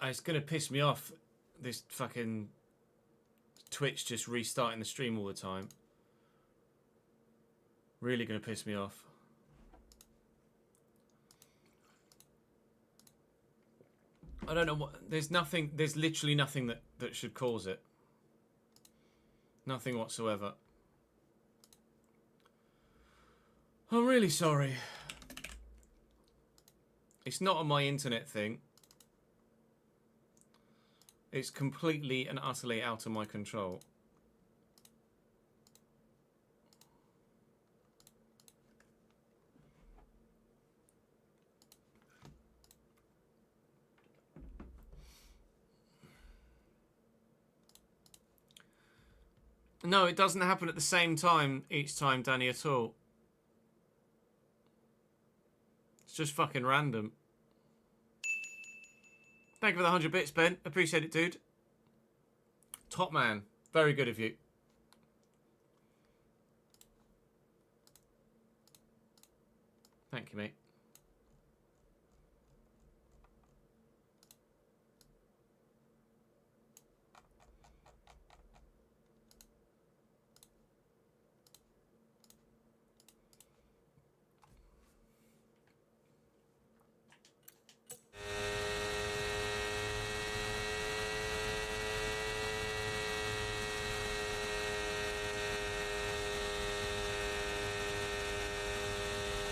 It's going to piss me off, this fucking Twitch just restarting the stream all the time. Really going to piss me off. I don't know what... There's literally nothing that should cause it. Nothing whatsoever. I'm really sorry. It's not on my internet thing. It's completely and utterly out of my control. No, it doesn't happen at the same time each time, Danny, at all. It's just fucking random. Thank you for the 100 bits, Ben. Appreciate it, dude. Top man. Very good of you. Thank you, mate.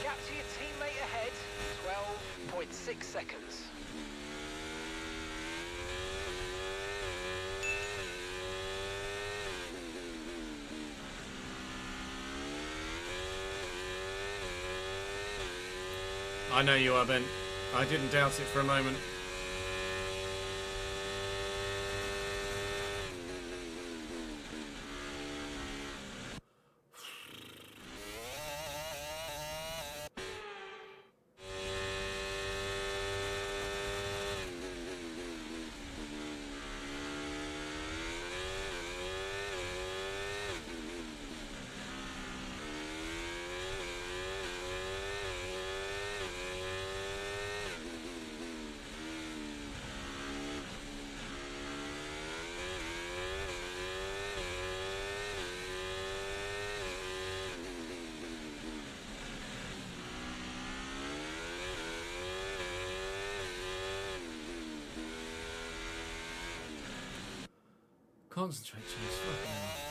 Gap to your teammate ahead, 12.6 seconds. I know you are, Ben. I didn't doubt it for a moment. Concentrate, jeez. Fucking hell.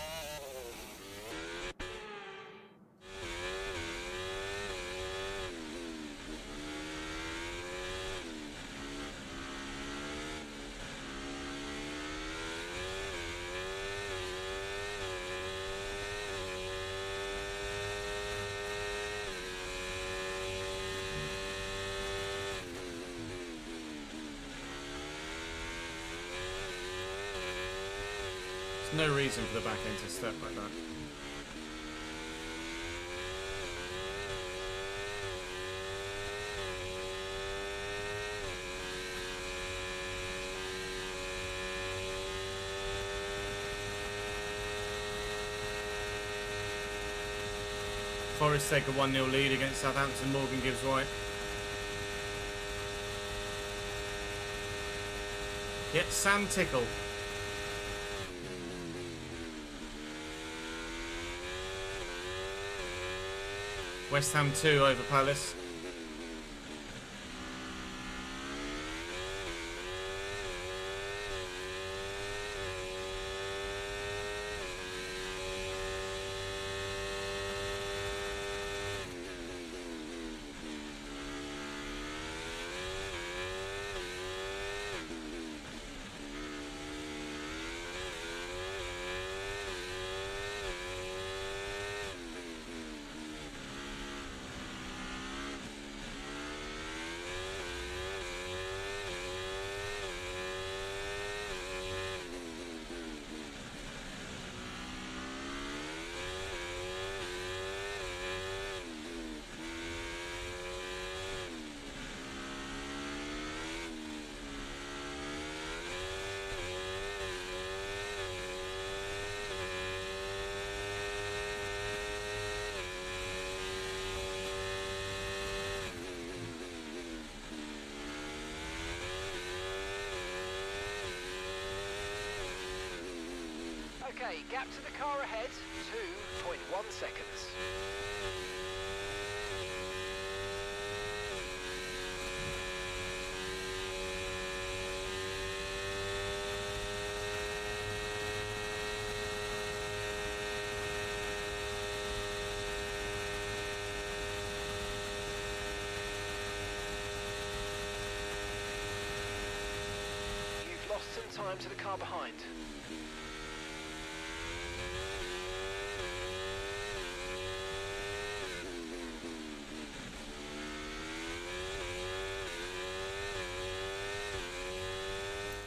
There's no reason for the back end to step like that. Forest take a 1-0 lead against Southampton. Morgan gives white. Yep, Sam Tickle. West Ham 2 over Palace. Okay, gap to the car ahead, 2.1 seconds. You've lost some time to the car behind.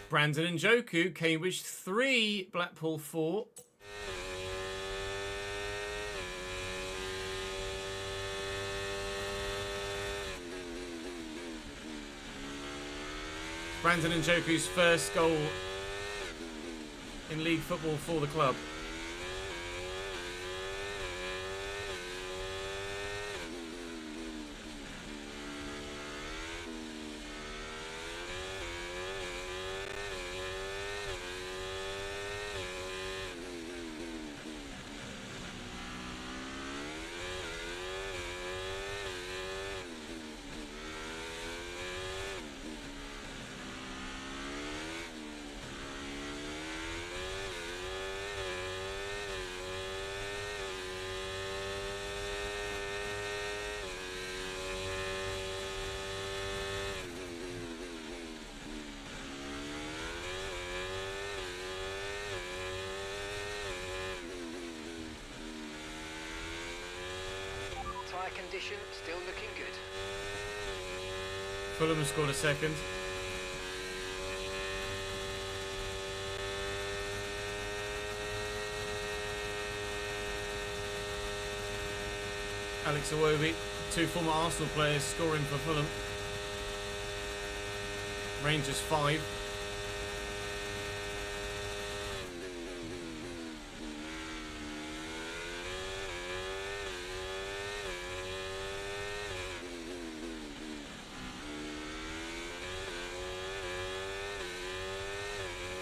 Brandon and Joku, Cambridge 3, Blackpool 4. Brandon and Joku's first goal in league football for the club. Tyre condition still looking good. Fulham has scored a second. Alex Iwobi, 2 former Arsenal players scoring for Fulham. Rangers 5.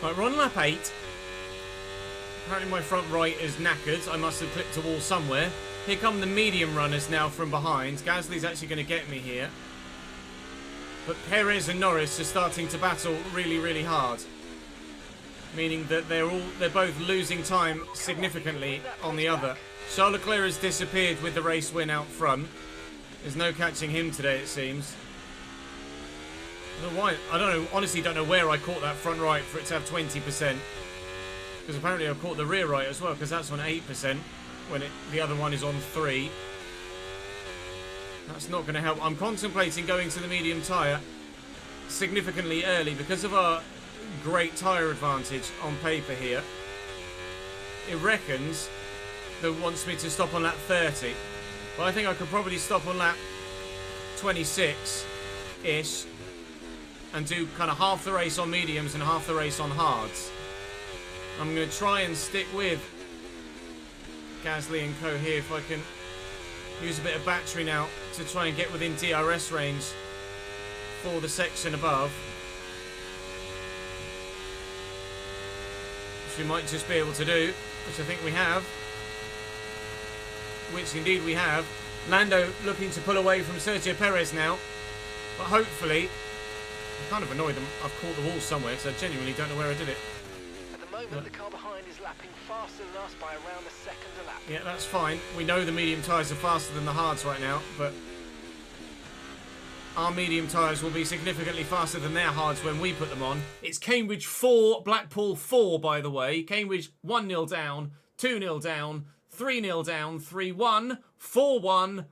Right, we're on lap 8. Apparently my front right is knackered. I must have clipped a wall somewhere. Here come the medium runners now from behind. Gasly's actually going to get me here. But Perez and Norris are starting to battle really, really hard. Meaning that they're both losing time significantly on the other. Charles Leclerc has disappeared with the race win out front. There's no catching him today, it seems. I don't know why. I don't know. Honestly, don't know where I caught that front right for it to have 20%. Because apparently I caught the rear right as well, because that's on 8% when the other one is on 3. That's not going to help. I'm contemplating going to the medium tyre significantly early because of our great tyre advantage on paper here. It reckons that it wants me to stop on lap 30. But I think I could probably stop on lap 26-ish. And do kind of half the race on mediums and half the race on hards. I'm going to try and stick with Gasly and co here if I can use a bit of battery now to try and get within DRS range for the section above. Which we might just be able to do, which I think we have. Which indeed we have. Lando looking to pull away from Sergio Perez now. But hopefully... I'm kind of annoyed I've caught the wall somewhere, so I genuinely don't know where I did it. At the moment, the car behind is lapping faster than us by around a second a lap. Yeah, that's fine. We know the medium tyres are faster than the hards right now, but our medium tyres will be significantly faster than their hards when we put them on. It's Cambridge 4, Blackpool 4, by the way. Cambridge 1-0 down, 2-0 down, 3-0 down, 3-1, 4-1,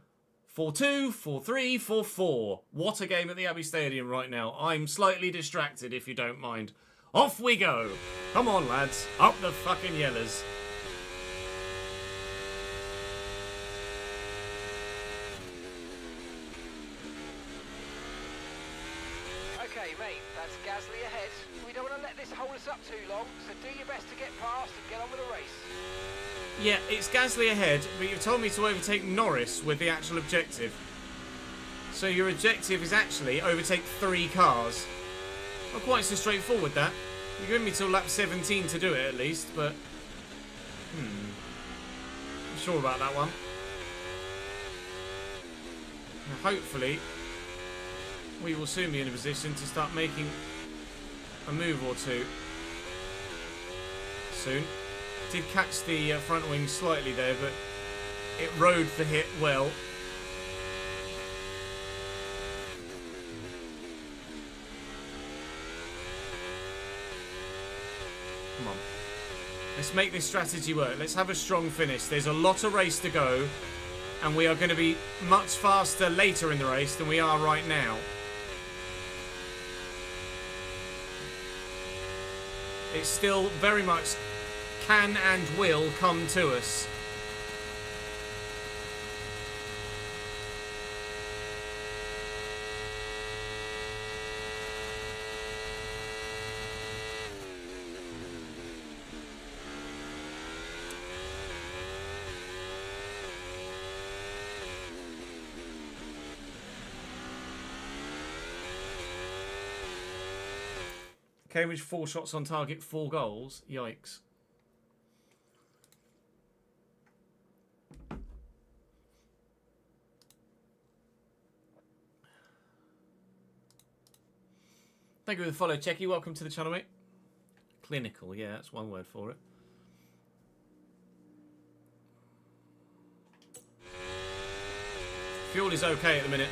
4-2, 4-3, 4-4. What a game at the Abbey Stadium right now. I'm slightly distracted, if you don't mind. Off we go. Come on, lads. Up the fucking yellers. Okay, mate, that's Gasly ahead. We don't want to let this hold us up too long, so do your best to get past and get on with the race. Yeah, it's Gasly ahead, but you've told me to overtake Norris with the actual objective. So your objective is actually overtake 3 cars. Not quite so straightforward, that. You're giving me till lap 17 to do it, at least, but Not sure about that one. Now, hopefully, we will soon be in a position to start making a move or two. Soon. Did catch the front wing slightly there, but it rode the hit well. Come on. Let's make this strategy work. Let's have a strong finish. There's a lot of race to go, and we are going to be much faster later in the race than we are right now. It still very much can and will come to us. Cambridge 4 shots on target, 4 goals. Yikes. Thank you for the follow, Checky. Welcome to the channel, mate. Clinical, yeah, that's one word for it. Fuel is okay at the minute.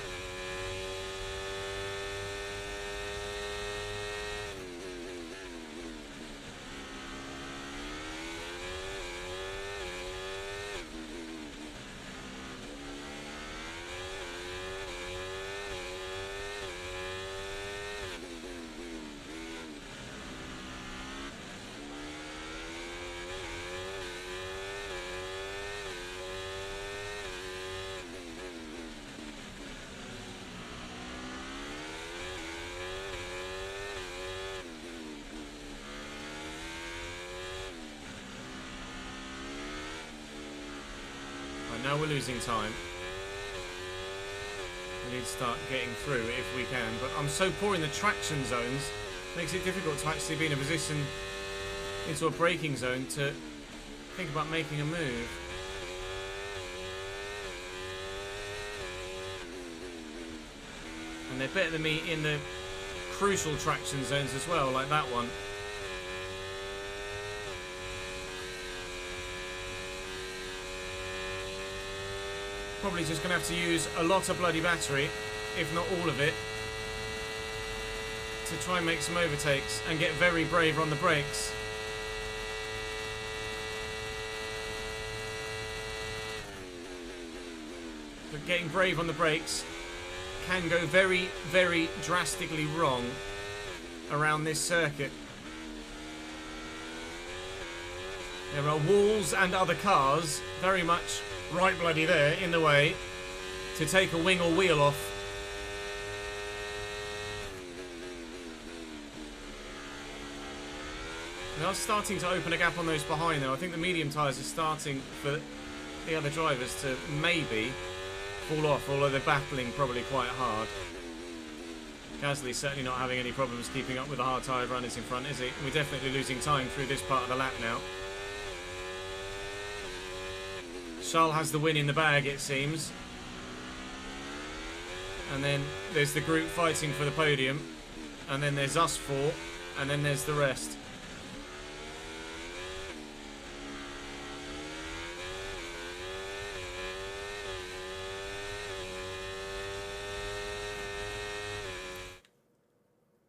Now we're losing time. We need to start getting through if we can, but I'm so poor in the traction zones, it makes it difficult to actually be in a position into a braking zone to think about making a move. And they're better than me in the crucial traction zones as well, like that one. Probably just going to have to use a lot of bloody battery, if not all of it, to try and make some overtakes and get very brave on the brakes. But getting brave on the brakes can go very, very drastically wrong around this circuit. There are walls and other cars very much right bloody there in the way to take a wing or wheel off. They are starting to open a gap on those behind though. I think the medium tyres are starting for the other drivers to maybe fall off, although they're battling probably quite hard. Gasly's certainly not having any problems keeping up with the hard tyre runners in front, is he? We're definitely losing time through this part of the lap now. Charles has the win in the bag, it seems. And then there's the group fighting for the podium. And then there's us four. And then there's the rest.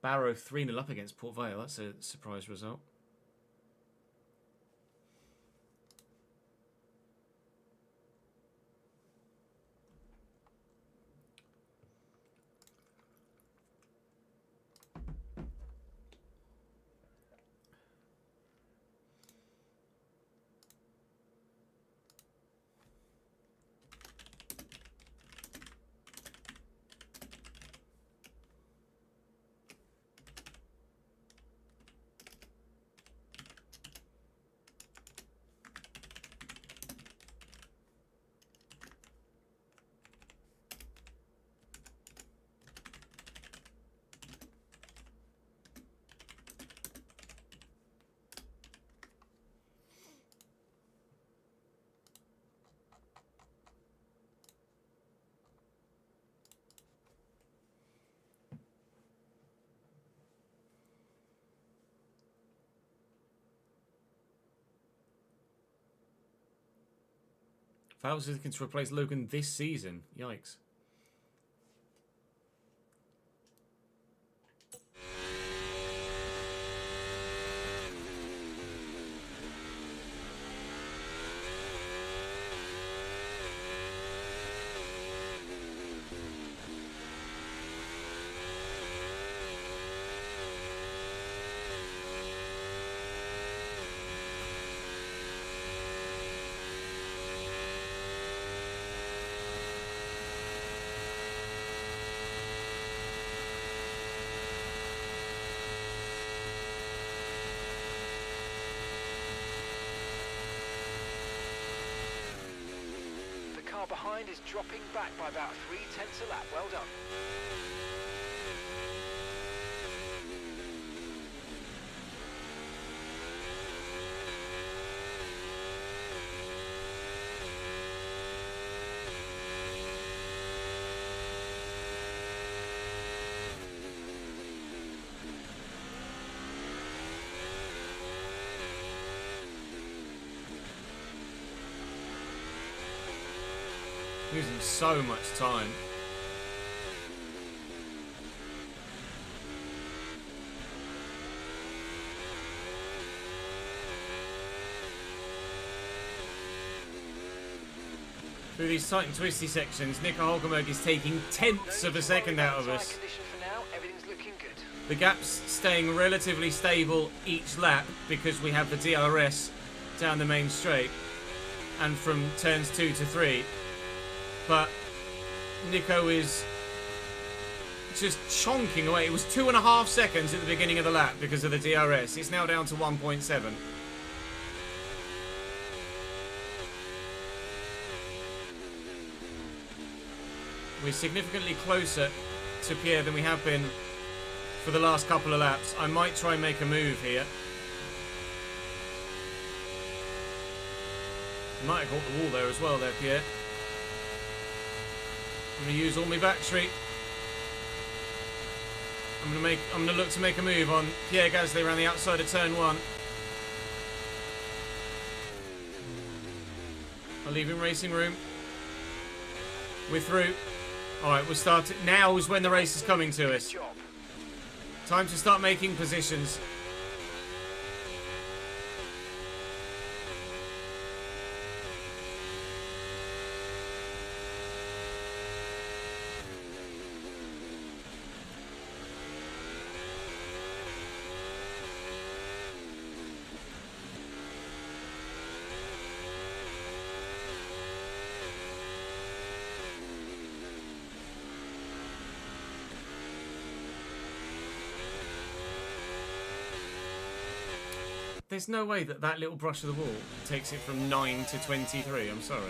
Barrow 3-0 up against Port Vale. That's a surprise result. Valtteri looking to replace Logan this season. Yikes. Behind is dropping back by about 0.3 a lap. Well done. Losing so much time. Through these tight and twisty sections, Nico Hulkenberg is taking tenths of a second out of us. The gap's staying relatively stable each lap because we have the DRS down the main straight and from turns 2 to 3. But Nico is just chonking away. It was 2.5 seconds at the beginning of the lap because of the DRS. It's now down to 1.7. We're significantly closer to Pierre than we have been for the last couple of laps. I might try and make a move here. Might have caught the wall there as well there, Pierre. I'm going to use all my battery. I'm going to look to make a move on Pierre Gasly around the outside of turn 1. I'll leave him racing room. We're through. Alright, we'll start it. Now is when the race is coming to us. Time to start making positions. There's no way that that little brush of the wall takes it from 9 to 23. I'm sorry.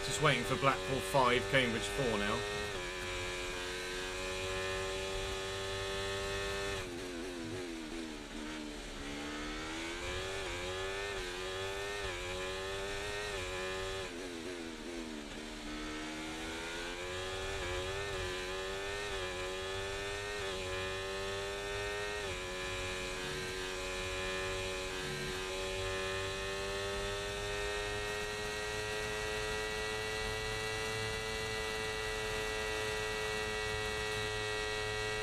Just waiting for Blackpool 5, Cambridge 4 now.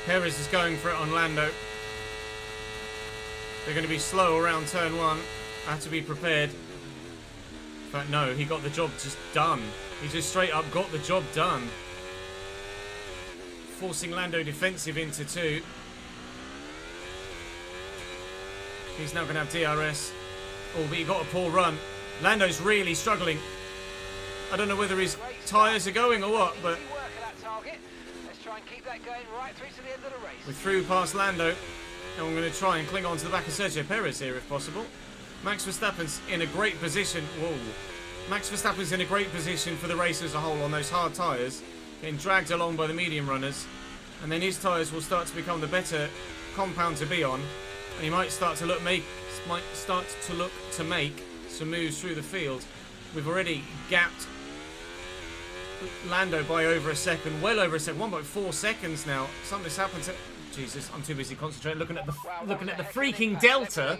Perez is going for it on Lando. They're going to be slow around turn 1. I have to be prepared. In fact, no, he got the job just done. He just straight up got the job done. Forcing Lando defensive into 2. He's now going to have DRS. Oh, but he got a poor run. Lando's really struggling. I don't know whether his tyres are going or what, but we're through past Lando, and we're going to try and cling on to the back of Sergio Perez here if possible. Max Verstappen's in a great position. Whoa. Max Verstappen's in a great position for the race as a whole on those hard tyres, getting dragged along by the medium runners. and then his tyres will start to become the better compound to be on, and he might start to look to make some moves through the field. We've already gapped Lando by over a second, well over a second, 1.4 seconds now. Something's happened to... Jesus, I'm too busy concentrating looking at the freaking delta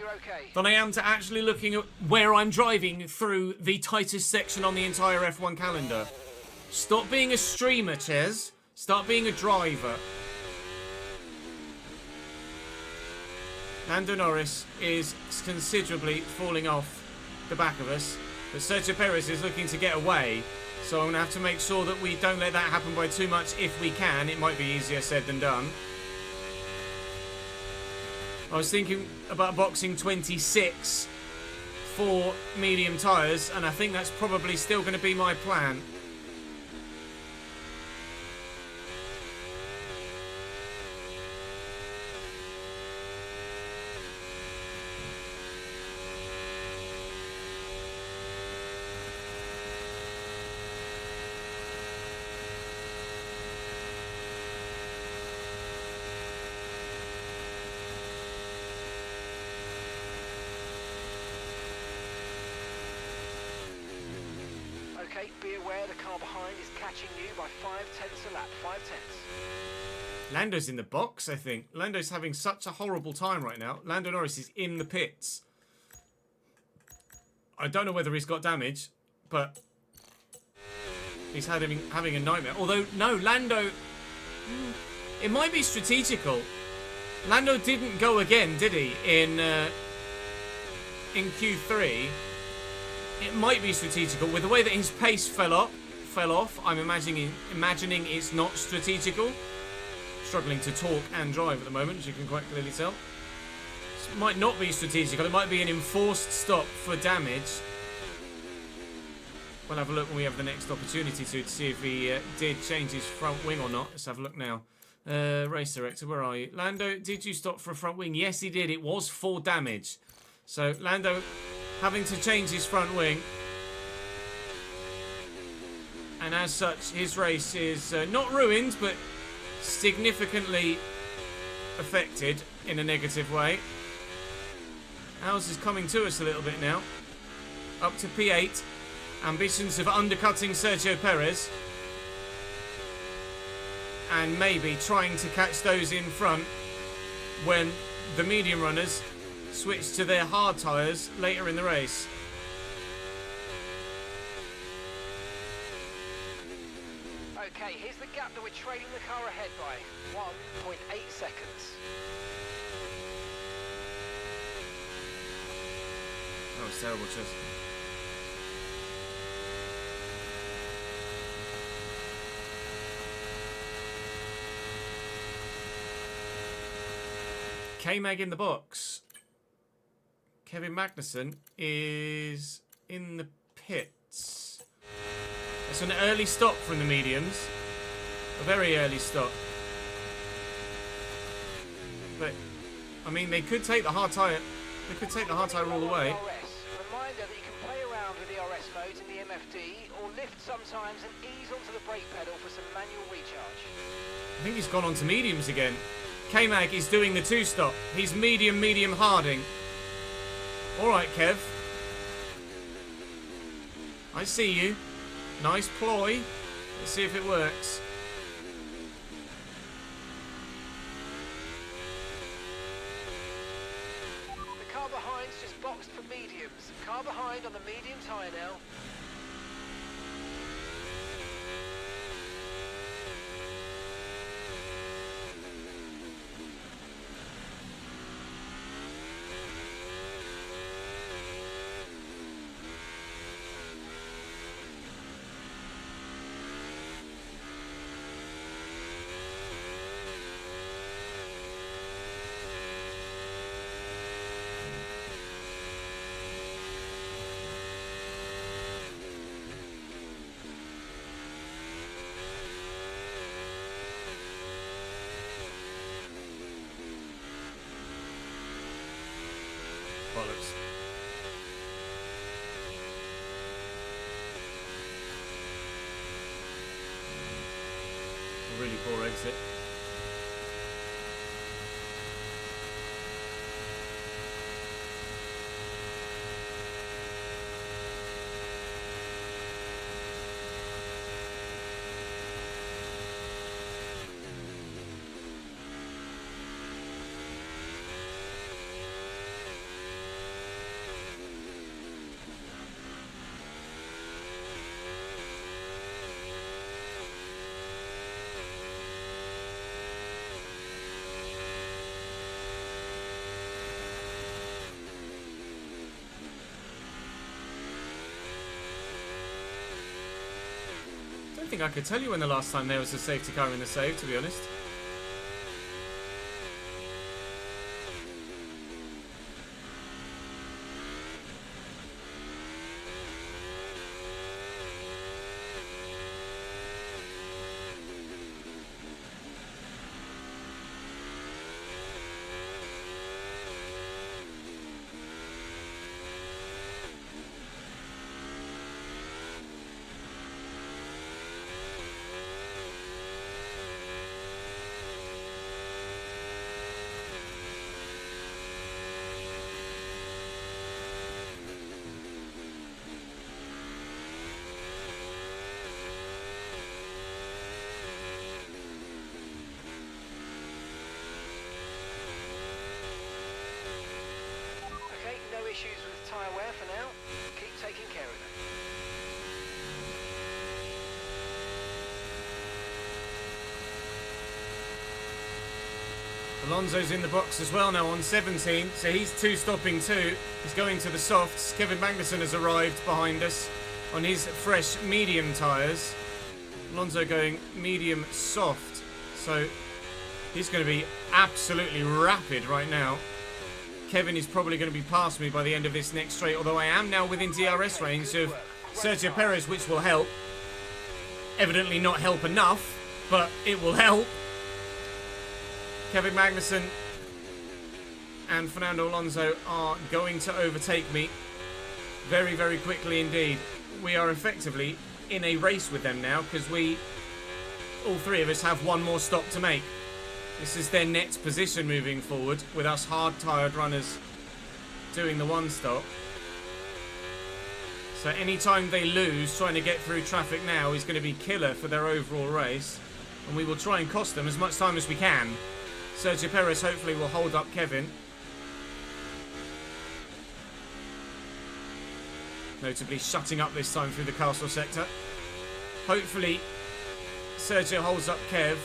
than I am to actually looking at where I'm driving through the tightest section on the entire F1 calendar. Stop being a streamer, Ches. Start being a driver. Lando Norris is considerably falling off the back of us, but Sergio Perez is looking to get away, so I'm going to have to make sure that we don't let that happen by too much if we can. It might be easier said than done. I was thinking about boxing 26 for medium tyres, and I think that's probably still going to be my plan. Okay, be aware the car behind is catching you by 5/10 a lap. 5/10. Lando's in the box, I think. Lando's having such a horrible time right now. Lando Norris is in the pits. I don't know whether he's got damage, but he's having a nightmare. Although, no, Lando... It might be strategical. Lando didn't go again, did he, in Q3? It might be strategical. With the way that his pace fell off, I'm imagining it's not strategical. Struggling to talk and drive at the moment, as you can quite clearly tell. It might not be strategical. It might be an enforced stop for damage. We'll have a look when we have the next opportunity to see if he did change his front wing or not. Let's have a look now. Race director, where are you? Lando, did you stop for a front wing? Yes, he did. It was for damage. So, Lando having to change his front wing. And as such, his race is not ruined, but significantly affected in a negative way. Ours is coming to us a little bit now. Up to P8. Ambitions of undercutting Sergio Perez. And maybe trying to catch those in front when the medium runners switch to their hard tyres later in the race. Okay, here's the gap that we're trailing the car ahead by. 1.8 seconds. That was terrible, Chess. K-Mag in the box. Kevin Magnussen is in the pits. It's an early stop from the mediums. A very early stop. But, I mean, they could take the hard tyre. They could take the hard tyre all the way. Reminder that you can play around with the RS modes in the MFD or lift sometimes and ease onto the brake pedal for some manual recharge. I think he's gone on to mediums again. K-Mag is doing the two-stop. He's medium harding. Alright, Kev. I see you. Nice ploy. Let's see if it works. The car behind's just boxed for mediums. Car behind on the medium tyre now. Bollocks. A really poor exit. don't think I could tell you when the last time there was a safety car in the save, to be honest. Okay, no issues with tyre wear for now. Keep taking care of them. Alonso's in the box as well now on 17, so he's stopping two. He's going to the softs. Kevin Magnussen has arrived behind us on his fresh medium tyres. Alonso going medium soft, so he's going to be absolutely rapid right now. Kevin is probably going to be past me by the end of this next straight, although I am now within DRS range of Sergio Perez, which will help. Evidently not help enough, but it will help. Kevin Magnussen and Fernando Alonso are going to overtake me very, very quickly indeed. We are effectively in a race with them now because all three of us have one more stop to make. This is their net position moving forward, with us hard-tired runners doing the one stop. So anytime they lose, trying to get through traffic now is going to be killer for their overall race. And we will try and cost them as much time as we can. Sergio Perez hopefully will hold up Kevin. Notably shutting up this time through the castle sector. Hopefully Sergio holds up Kev.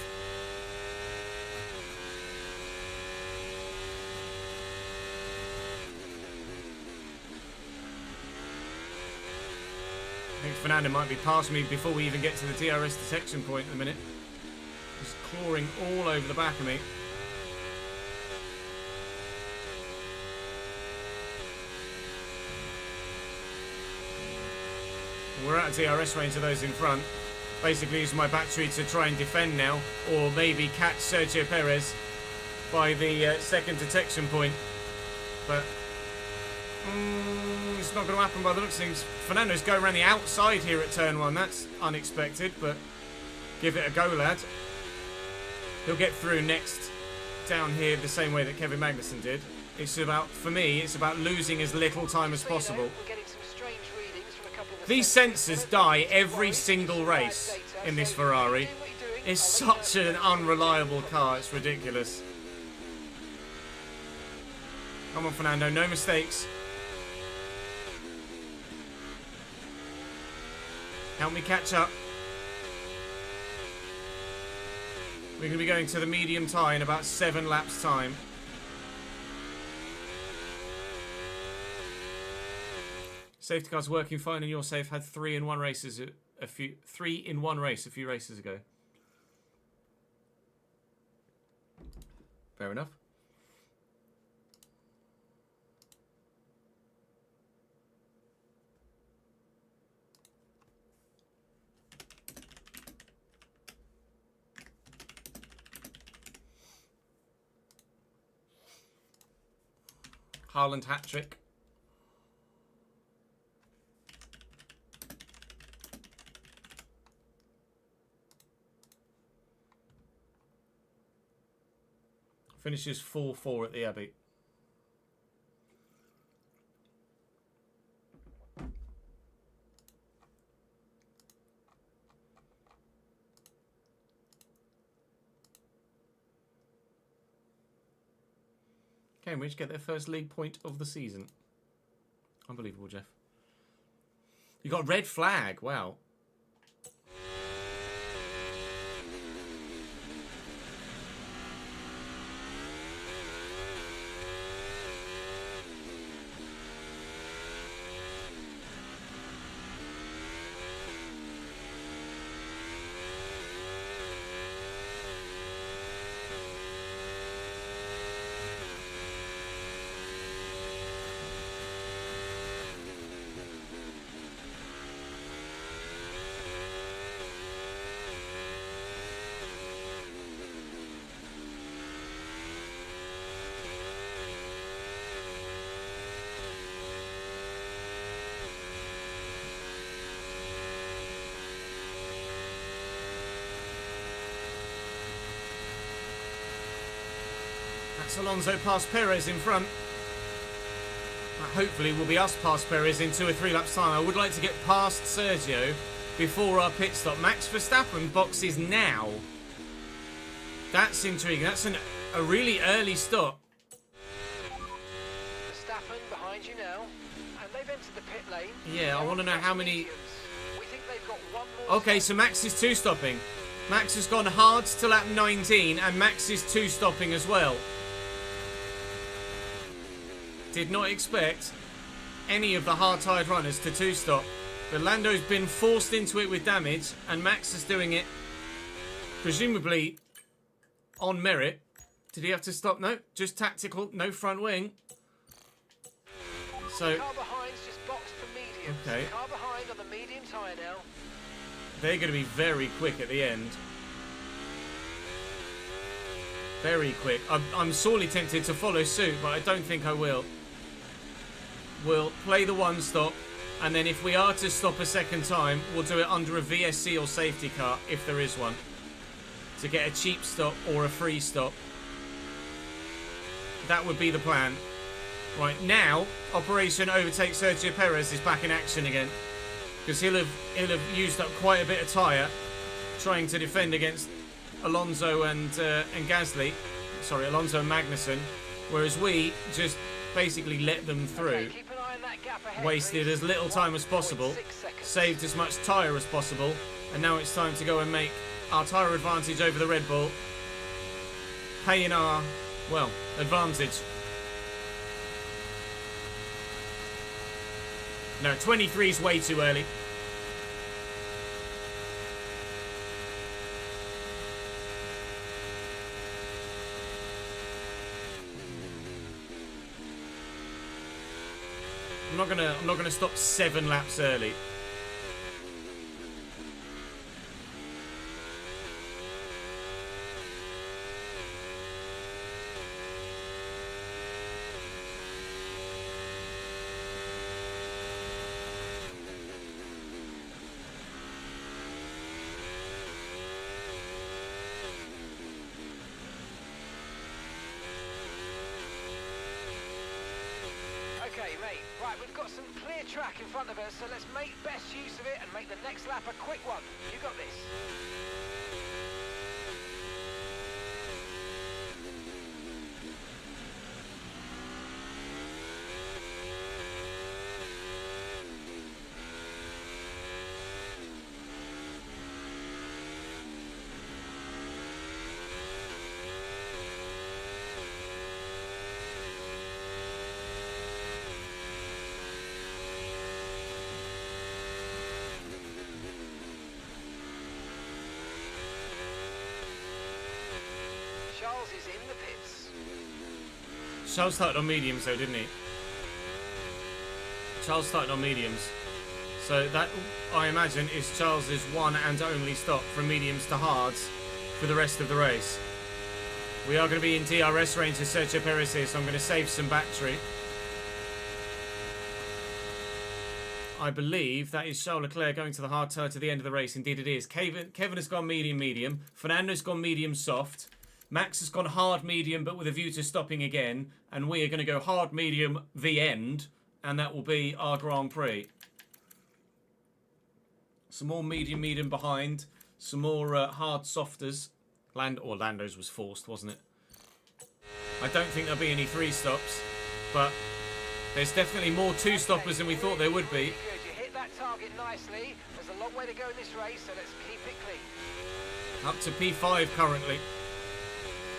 I think Fernando might be past me before we even get to the DRS detection point in a minute. Just clawing all over the back of me. We're out of DRS range of those in front. Basically using my battery to try and defend now, or maybe catch Sergio Perez by the second detection point. But it's not going to happen by the looks of things. Fernando's going around the outside here at turn one. That's unexpected, but give it a go, lad. He'll get through next down here the same way that Kevin Magnussen did. It's about, for me, it's about losing as little time as possible. These sensors die every single race in this Ferrari. It's such an unreliable car, it's ridiculous. Come on, Fernando, no mistakes. Help me catch up. We're going to be going to the medium tyre in about 7 laps' time. Safety car's working fine, and your safe had 3 in 1 races a few races ago. Fair enough. Haaland hat-trick. Finishes 4-4 at the Abbey. Cambridge get their first league point of the season. Unbelievable, Jeff. You got a red flag. Wow. That's Alonso past Perez in front. That hopefully will be us past Perez in 2 or 3 laps time. I would like to get past Sergio before our pit stop. Max Verstappen boxes now. That's intriguing. That's a really early stop. Verstappen behind you now, and they've entered the pit lane. Yeah, I want to know how many... We think they've got one more. Okay, so Max is 2-stopping. Max has gone hard to lap 19, and Max is 2-stopping as well. Did not expect any of the hard-tired runners to 2-stop. But Lando's been forced into it with damage, and Max is doing it, presumably, on merit. Did he have to stop? No, just tactical, no front wing. So, Car behind's just boxed for medium. okay. Car behind on the medium tyre now. They're going to be very quick at the end. Very quick. I'm sorely tempted to follow suit, but I don't think I will. We'll play the 1 stop, and then if we are to stop a second time, we'll do it under a VSC or safety car, if there is one, to get a cheap stop or a free stop. That would be the plan. Right, now, Operation Overtake Sergio Perez is back in action again, because he'll have used up quite a bit of tyre trying to defend against Alonso and Gasly. Sorry, Alonso and Magnussen. Whereas we just basically let them through. Okay, keep an eye on that gap ahead, Wasted please. as little time as possible. 1.6 seconds. Saved as much tyre as possible. And now it's time to go and make our tyre advantage over the Red Bull pay in our, well, advantage. No, 23 is way too early. I'm not gonna stop 7 laps early. Okay, mate. Right, we've got some clear track in front of us, so let's make best use of it and make the next lap a quick one. You got this. Charles is in the pits. Charles started on mediums though, didn't he? Charles started on mediums. So that, I imagine, is Charles's one and only stop from mediums to hards for the rest of the race. We are going to be in DRS range as Sergio Perez here, so I'm going to save some battery. I believe that is Charles Leclerc going to the hard tyre to the end of the race. Indeed it is. Kevin has gone medium. Fernando's gone medium soft. Max has gone hard medium, but with a view to stopping again. And we are going to go hard medium the end. And that will be our Grand Prix. Some more medium behind. Some more hard softers. Lando's was forced, wasn't it? I don't think there'll be any 3 stops. But there's definitely more 2 stoppers than we thought there would be. Good. You hit that target nicely. There's a long way to go in this race, so let's keep it clean. Up to P5 currently.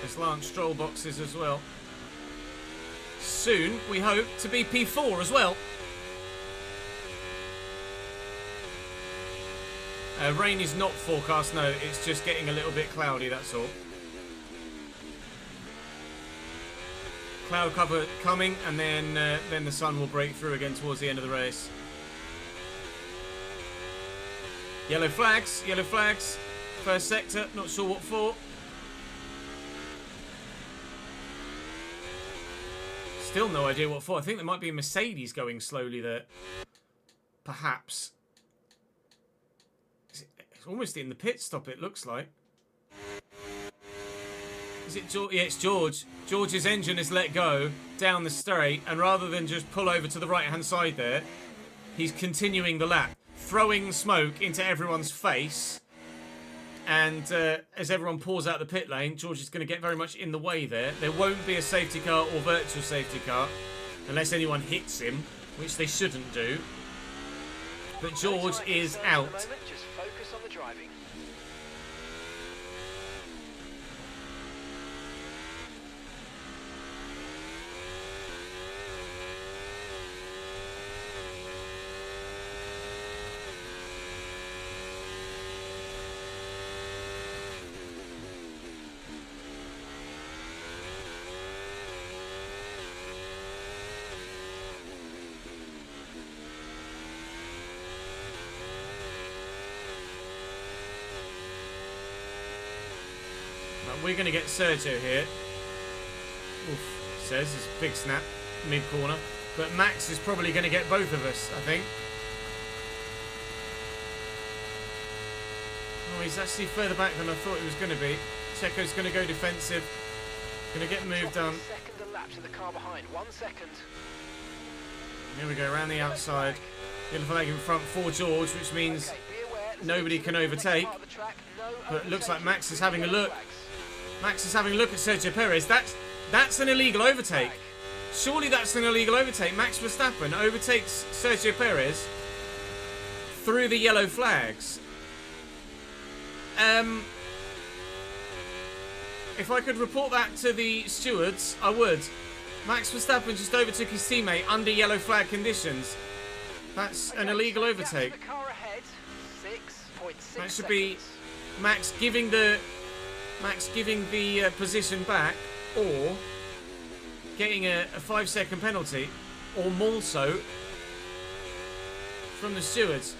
There's Lance Stroll boxes as well. Soon, we hope, to be P4 as well. Rain is not forecast, no. It's just getting a little bit cloudy, that's all. Cloud cover coming, and then the sun will break through again towards the end of the race. Yellow flags, yellow flags. First sector, not sure what for. Still no idea what for. I think there might be a Mercedes going slowly there. Perhaps. It's almost in the pit stop, it looks like. Is it George? Yeah, it's George. George's engine is let go down the straight, and rather than just pull over to the right-hand side there, he's continuing the lap, throwing smoke into everyone's face. And as everyone pours out the pit lane, George is going to get very much in the way there. There won't be a safety car or virtual safety car unless anyone hits him, which they shouldn't do. But George is out. Just focus on the driving. We're going to get Sergio here. Oof, says it's a big snap, mid-corner. But Max is probably going to get both of us, I think. Oh, he's actually further back than I thought he was going to be. Checo's going to go defensive. Going to get moved on. Second a lap to the car behind. 1 second. Here we go, around the outside. Yellow flag in front for George, which means nobody can overtake. But it looks like Max is having a look. Max is having a look at Sergio Perez. That's an illegal overtake. Surely that's an illegal overtake. Max Verstappen overtakes Sergio Perez through the yellow flags. If I could report that to the stewards, I would. Max Verstappen just overtook his teammate under yellow flag conditions. That's an illegal overtake. That should be Max giving the position back, or getting a 5-second penalty, or more so from the stewards.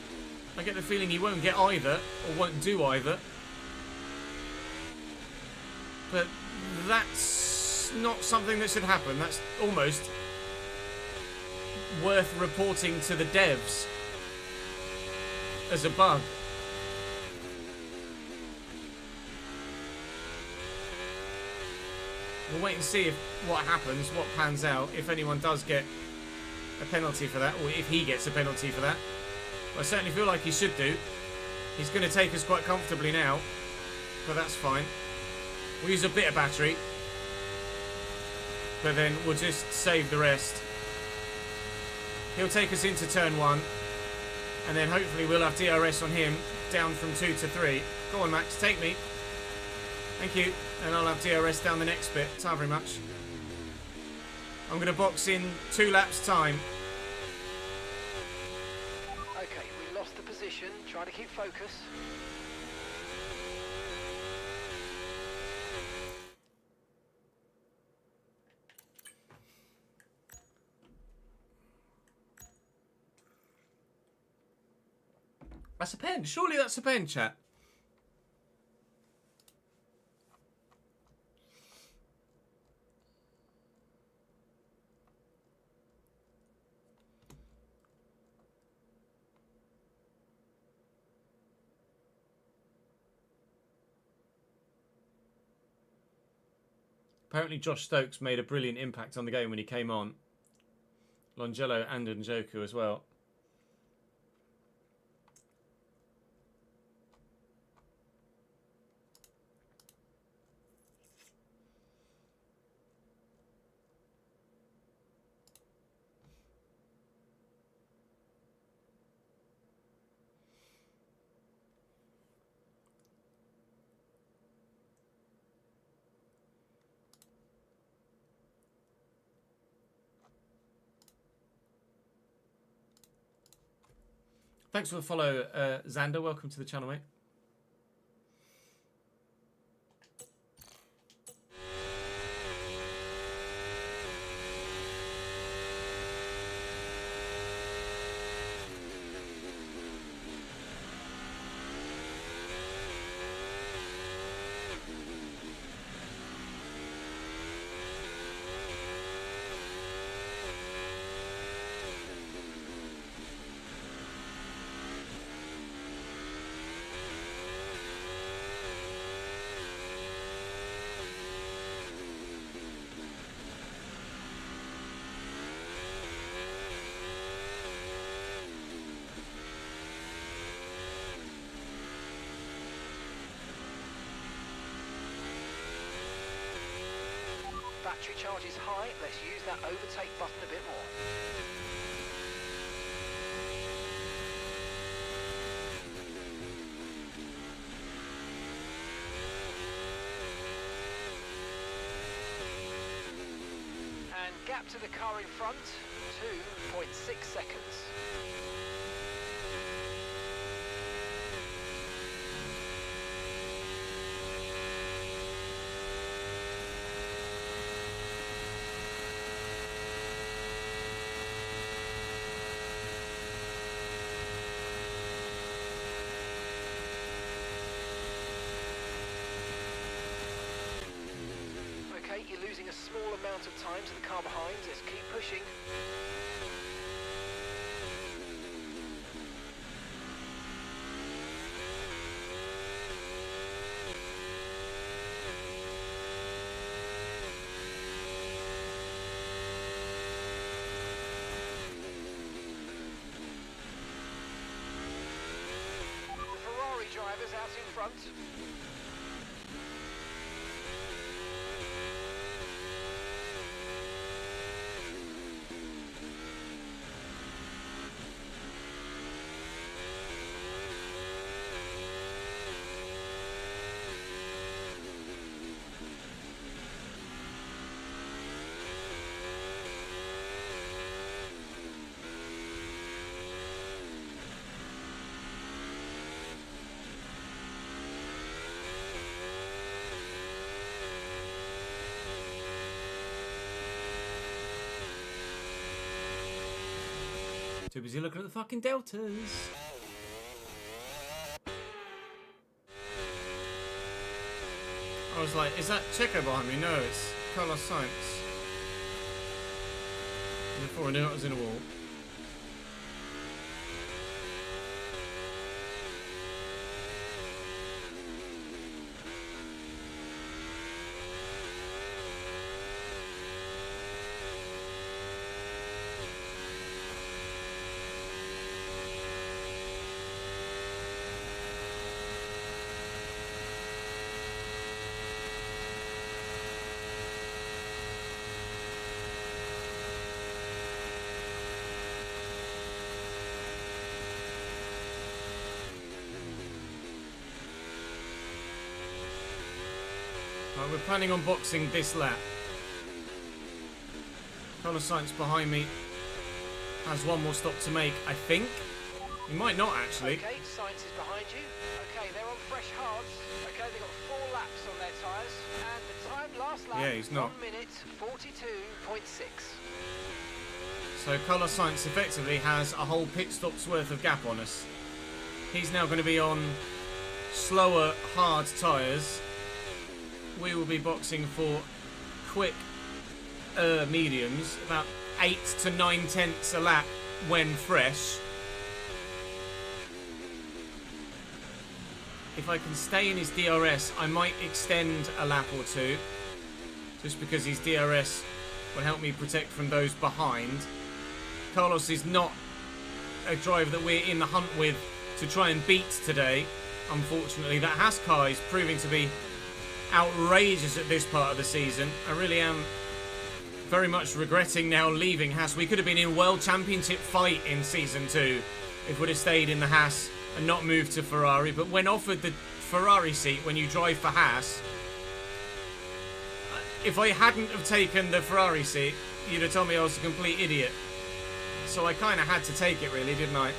I get the feeling he won't get either, or won't do either. But that's not something that should happen. That's almost worth reporting to the devs as a bug. We'll wait and see what happens, what pans out, if anyone does get a penalty for that, or if he gets a penalty for that. I certainly feel like he should do. He's going to take us quite comfortably now, but that's fine. We'll use a bit of battery, but then we'll just save the rest. He'll take us into turn 1, and then hopefully we'll have DRS on him, down from 2 to 3. Go on, Max, take me. Thank you. And I'll have DRS down the next bit. Thank you very much. I'm going to box in 2 laps' time. Okay, we lost the position. Try to keep focus. That's a pen. Surely that's a pen, chat. Apparently Josh Stokes made a brilliant impact on the game when he came on. Longello and Njoku as well. Thanks for the follow, Xander. Welcome to the channel, mate. battery charge is high. Let's use that overtake button a bit more. And gap to the car in front, 2.6 seconds. Okay, you're losing a small amount of time to the car behind. Let's keep pushing. The Ferrari driver's out in front. Too busy looking at the fucking deltas. I was like, is that Checo behind me? No, it's Carlos Sainz. And before I knew it, I was in a wall. We're planning on boxing this lap. Carlos Sainz behind me has one more stop to make, I think. He might not, actually. Okay, Sainz is behind you. Okay, they're on fresh hards. Okay, they've got 4 laps on their tyres. And the time last lap, yeah, he's not. 1 minute 42.6. So Carlos Sainz effectively has a whole pit stop's worth of gap on us. He's now going to be on slower, hard tyres. We will be boxing for quick mediums, about 8 to 9 tenths a lap when fresh. If I can stay in his DRS, I might extend a lap or two, just because his DRS will help me protect from those behind. Carlos is not a driver that we're in the hunt with to try and beat today. Unfortunately, that Haas car is proving to be outrageous at this part of the season. I really am very much regretting now leaving Haas. We could have been in World Championship fight in Season 2 if we'd have stayed in the Haas and not moved to Ferrari. But when offered the Ferrari seat when you drive for Haas, if I hadn't have taken the Ferrari seat, you'd have told me I was a complete idiot. So I kind of had to take it, really, didn't I?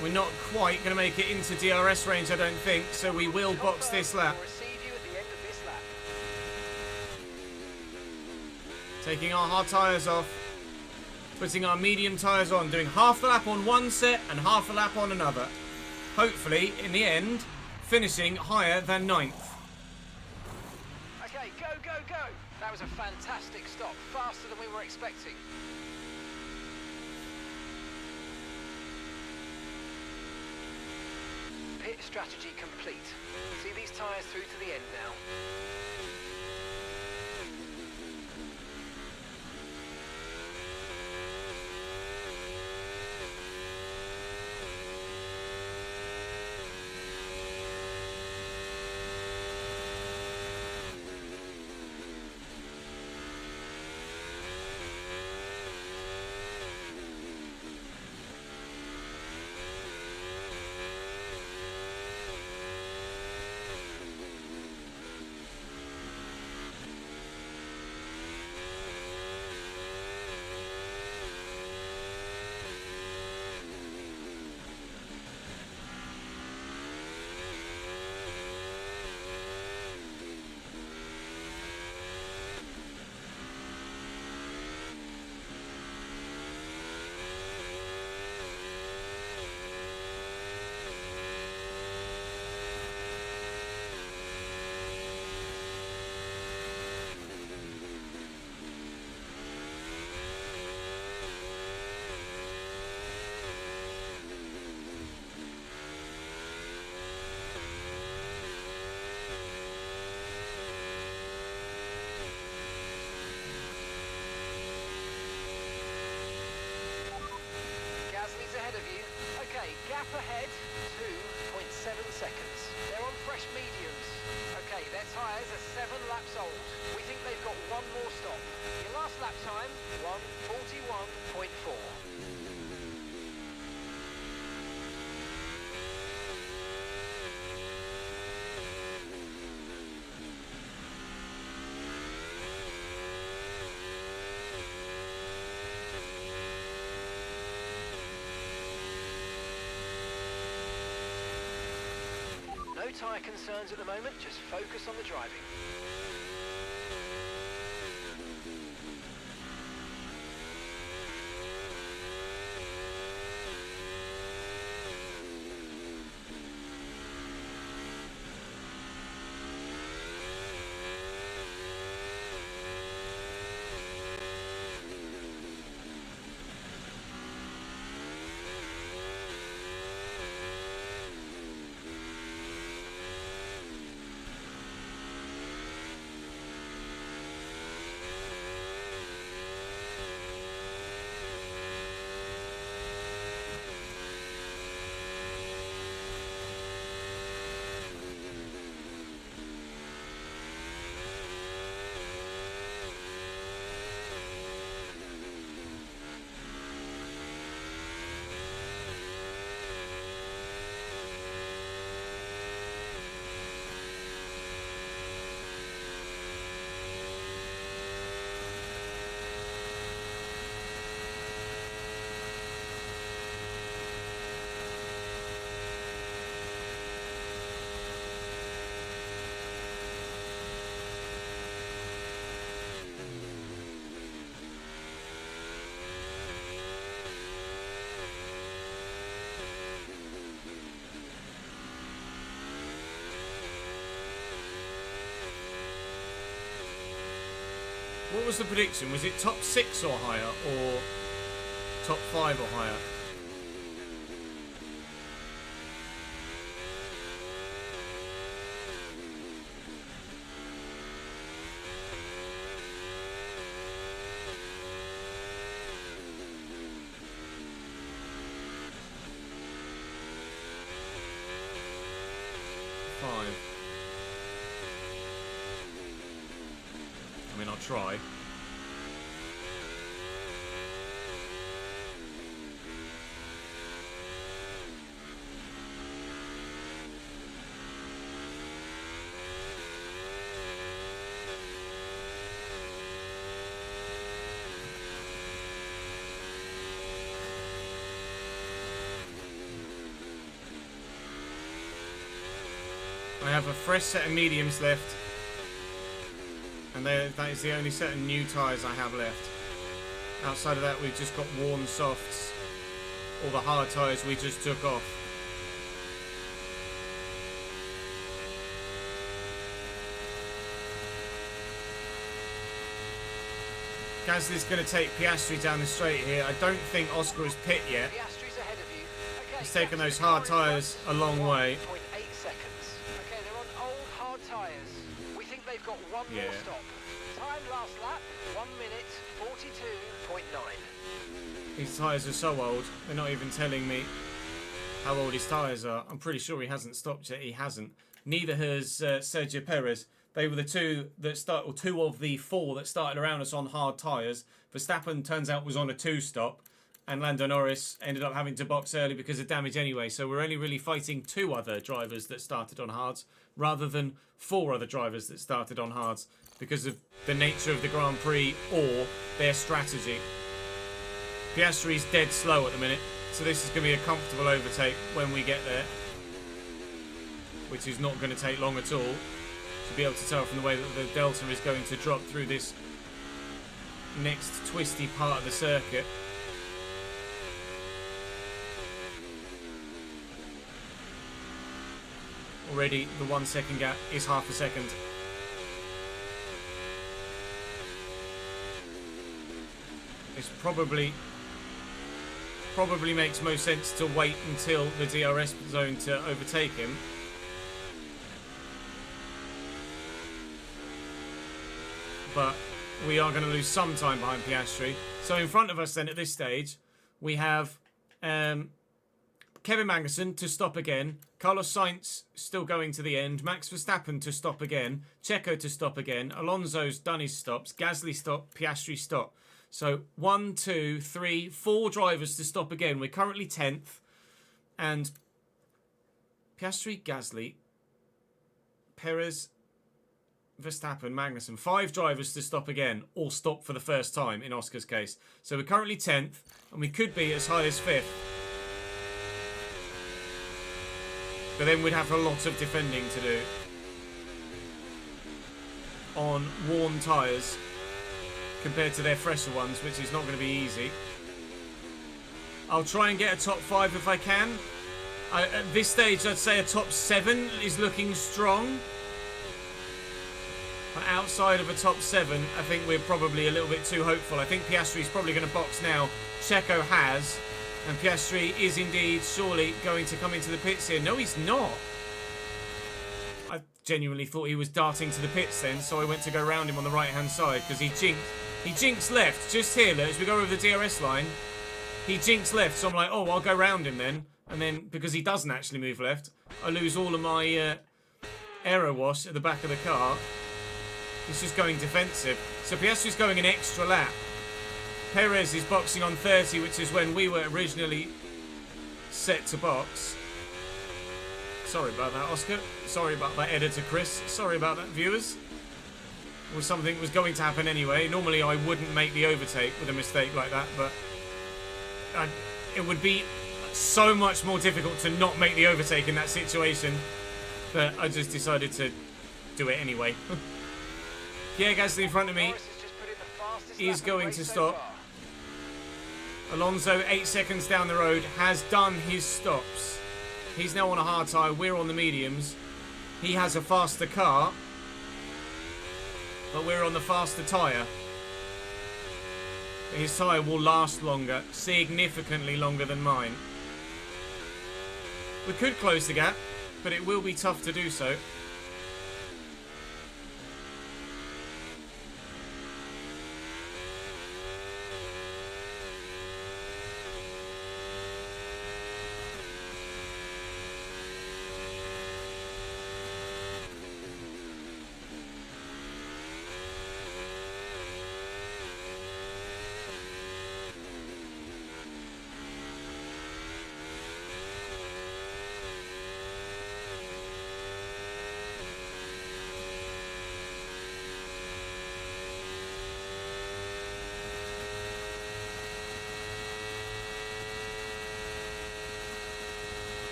We're not quite going to make it into DRS range, I don't think, so we will box this lap. Taking our hard tyres off, putting our medium tyres on, doing half the lap on one set and half the lap on another. Hopefully, in the end, finishing higher than 9th. Okay, go, go, go! That was a fantastic stop, faster than we were expecting. Pit strategy complete. See these tyres through to the end now. gap ahead, 2.7 seconds. They're on fresh mediums. Okay, their tyres are 7 laps old. We think they've got one more stop. Your last lap time, 1:41.4. No tyre concerns at the moment, just focus on the driving. What was the prediction? Was it top 6 or higher, or top 5 or higher? I mean, I'll try. I have a fresh set of mediums left, and that is the only set of new tyres I have left. Outside of that, we've just got worn softs, all the hard tyres we just took off. Gasly's going to take Piastri down the straight here. I don't think Oscar has pit yet. Piastri's ahead of you. Okay, He's taken those hard tyres a long way. 1.8 seconds. Okay, they're on old hard tyres. We think they've got one more stop. Time last lap, 1 minute 42.9. These tyres are so old, they're not even telling me how old his tyres are. I'm pretty sure he hasn't stopped yet. He hasn't. Neither has Sergio Perez. They were the two of the four that started around us on hard tyres. Verstappen, turns out, was on a 2-stop. And Lando Norris ended up having to box early because of damage anyway. So we're only really fighting 2 other drivers that started on hards, rather than 4 other drivers that started on hards, because of the nature of the Grand Prix or their strategy. Piastri's dead slow at the minute, so this is going to be a comfortable overtake when we get there, which is not going to take long at all. To be able to tell from the way that the delta is going to drop through this next twisty part of the circuit. Already the 1 second gap is half a second. This probably makes most sense to wait until the DRS zone to overtake him. But we are going to lose some time behind Piastri. So in front of us then at this stage, we have Ken Kevin Magnussen to stop again. Carlos Sainz still going to the end. Max Verstappen to stop again. Checo to stop again. Alonso's done his stops. Gasly stop. Piastri stop. So 1, 2, 3, 4 drivers to stop again. We're currently 10th. And Piastri, Gasly, Perez, Verstappen, Magnussen. 5 drivers to stop again. All stop for the first time in Oscar's case. So we're currently 10th. And we could be as high as 5th. But then we'd have a lot of defending to do on worn tyres compared to their fresher ones, which is not going to be easy. I'll try and get a top 5 if I can. At this stage, I'd say a top 7 is looking strong. But outside of a top 7, I think we're probably a little bit too hopeful. I think Piastri's probably going to box now. Checo has. And Piastri is indeed surely going to come into the pits here. No, he's not. I genuinely thought he was darting to the pits then, so I went to go round him on the right-hand side because he jinxed left just here. Look, as we go over the DRS line, he jinxed left, so I'm like, oh, I'll go round him then. And then, because he doesn't actually move left, I lose all of my aero wash at the back of the car. He's just going defensive. So Piastri's going an extra lap. Perez is boxing on 30, which is when we were originally set to box. Sorry about that, Oscar. Sorry about that, editor Chris. Sorry about that, viewers. Well, something was going to happen anyway. Normally I wouldn't make the overtake with a mistake like that, but it would be so much more difficult to not make the overtake in that situation that I just decided to do it anyway. Pierre Gasly in front of me is going to stop. Alonso, 8 seconds down the road, has done his stops. He's now on a hard tyre. We're on the mediums. He has a faster car, but we're on the faster tyre. His tyre will last longer, significantly longer than mine. We could close the gap, but it will be tough to do so.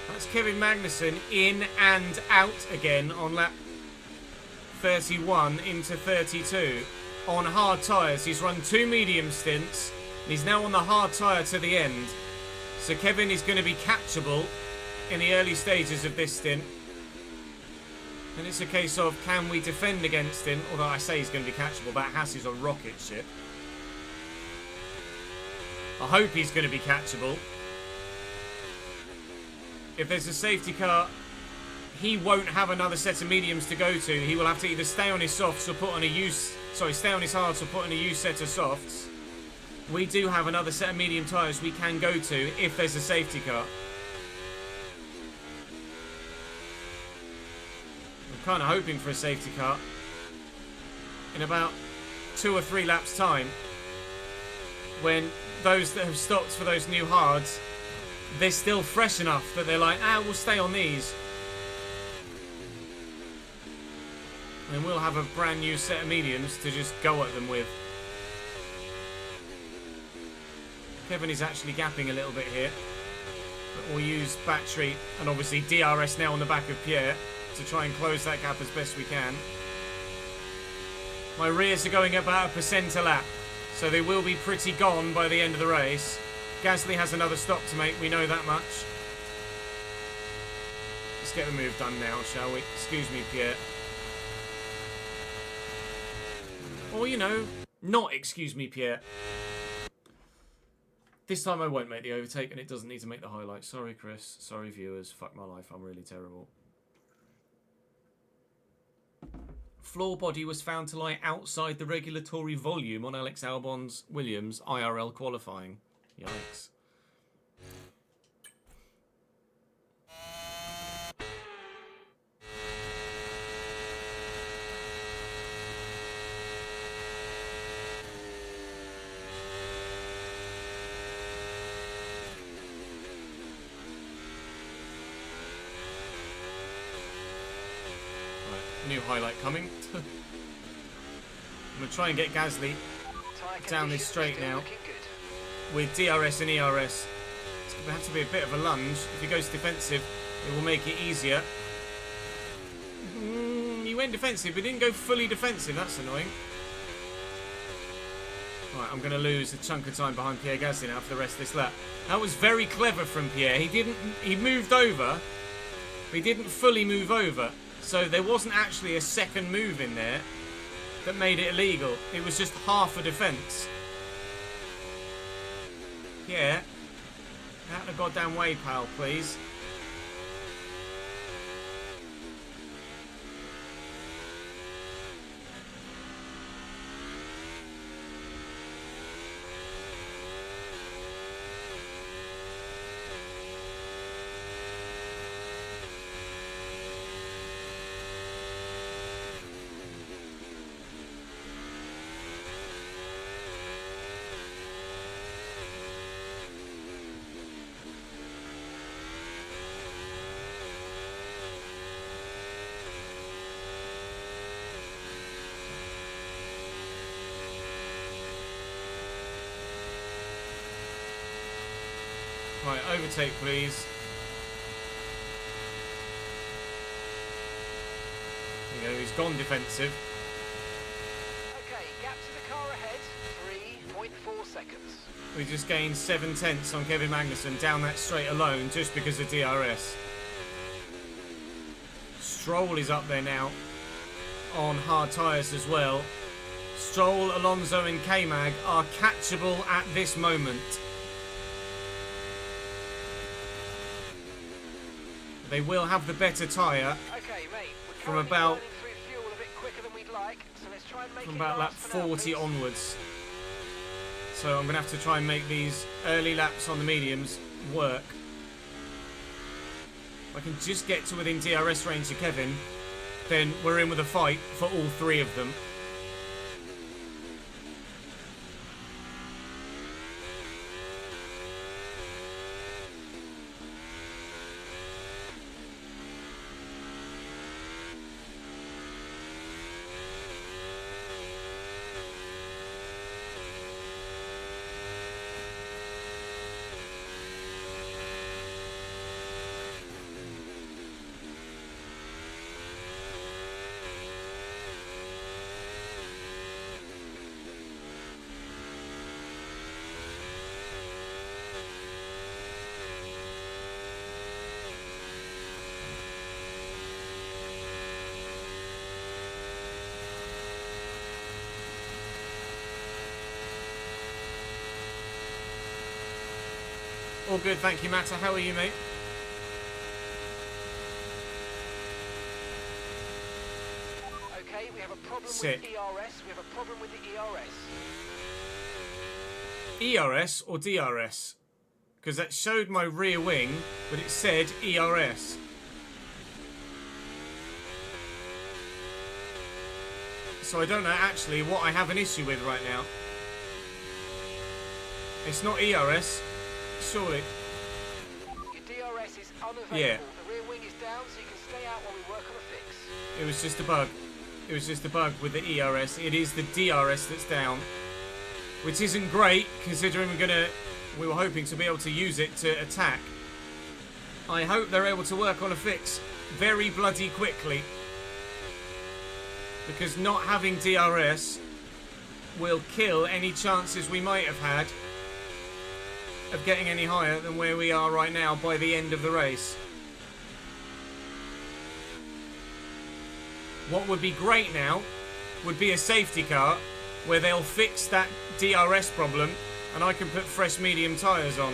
That's Kevin Magnussen in and out again on lap 31 into 32 on hard tyres. He's run 2 medium stints and he's now on the hard tyre to the end. So Kevin is going to be catchable in the early stages of this stint. And it's a case of, can we defend against him? Although I say he's going to be catchable. That Haas is a rocket ship. I hope he's going to be catchable. If there's a safety car, he won't have another set of mediums to go to. He will have to either stay on his softs or put on a stay on his hards or put on a used set of softs. We do have another set of medium tyres we can go to if there's a safety car. I'm kind of hoping for a safety car in about 2 or 3 laps time, when those that have stopped for those new hards, they're still fresh enough that they're like, we'll stay on these. And we'll have a brand new set of mediums to just go at them with. Kevin is actually gapping a little bit here. But we'll use battery and obviously DRS now on the back of Pierre to try and close that gap as best we can. My rears are going about 1% a lap, so they will be pretty gone by the end of the race. Gasly has another stop to make, we know that much. Let's get the move done now, shall we? Excuse me, Pierre. Or, you know, not excuse me, Pierre. This time I won't make the overtake, and it doesn't need to make the highlight. Sorry, Chris. Sorry, viewers. Fuck my life. I'm really terrible. Floor body was found to lie outside the regulatory volume on Alex Albon's Williams IRL qualifying. Yikes. New highlight coming. I'm going to try and get Gasly down this straight now. With DRS and ERS, it's going to have to be a bit of a lunge. If he goes defensive, it will make it easier. He went defensive, but didn't go fully defensive. That's annoying. Right, I'm going to lose a chunk of time behind Pierre Gasly now for the rest of this lap. That was very clever from Pierre. He moved over, but he didn't fully move over. So there wasn't actually a second move in there that made it illegal. It was just half a defence. Yeah. Out of the goddamn way, pal, please. Right, overtake, please. There you go, he's gone defensive. Okay, gap to the car ahead, 3.4 seconds. We just gained 7/10 on Kevin Magnussen down that straight alone just because of DRS. Stroll is up there now on hard tyres as well. Stroll, Alonso and K-Mag are catchable at this moment. They will have the better tyre from about lap 40 onwards. So I'm going to have to try and make these early laps on the mediums work. If I can just get to within DRS range of Kevin, then we're in with a fight for all three of them. All good, thank you, Matta. How are you, mate? Okay, we have a problem with the ERS. We have a problem with the ERS. ERS or DRS? Because that showed my rear wing, but it said ERS. So I don't know actually what I have an issue with right now. It's not ERS. Surely. Your DRS is unavailable. Yeah. The rear wing is down, so you can stay out while we work on a fix. It was just a bug. It was just a bug with the ERS. It is the DRS that's down, which isn't great considering we were hoping to be able to use it to attack. I hope they're able to work on a fix very bloody quickly, because not having DRS will kill any chances we might have had of getting any higher than where we are right now by the end of the race. What would be great now would be a safety car where they'll fix that DRS problem and I can put fresh medium tyres on.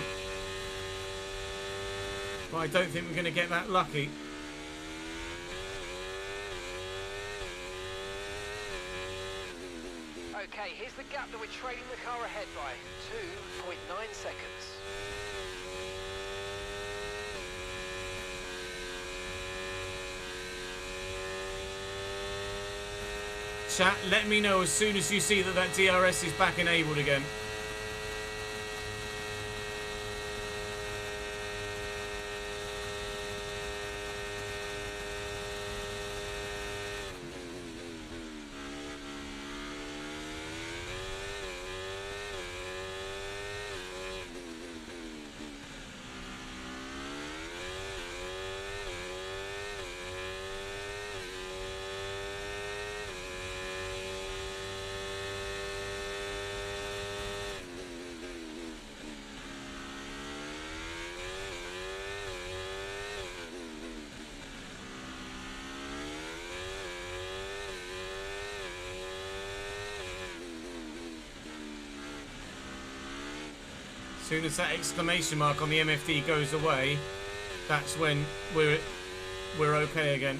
But I don't think we're going to get that lucky. Okay, here's the gap that we're trailing the car ahead by. 2.9 seconds. Chat, let me know as soon as you see that that DRS is back enabled again. As soon as that exclamation mark on the MFD goes away, that's when we're okay again.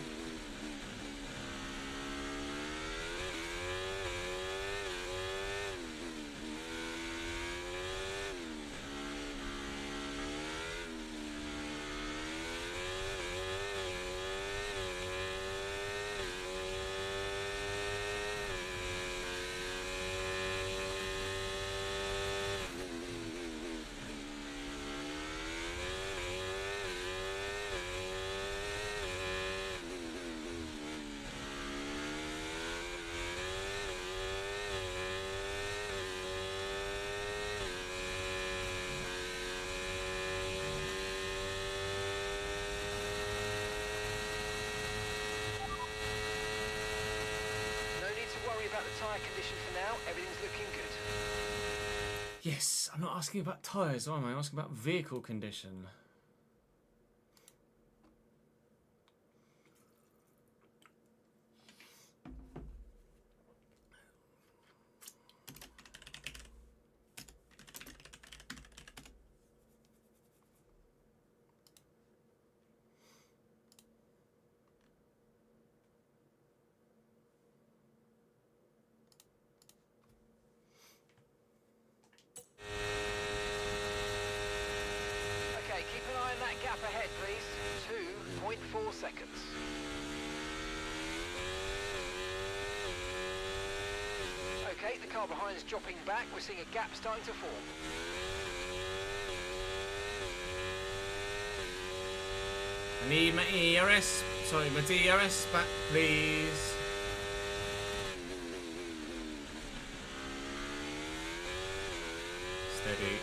About the tyre condition for now, everything's looking good. Yes, I'm not asking about tyres, am I? I'm asking about vehicle condition. Keep an eye on that gap ahead, please. 2.4 seconds. Okay, the car behind is dropping back. We're seeing a gap starting to form. I need my ERS, sorry, my DRS back, please. Steady.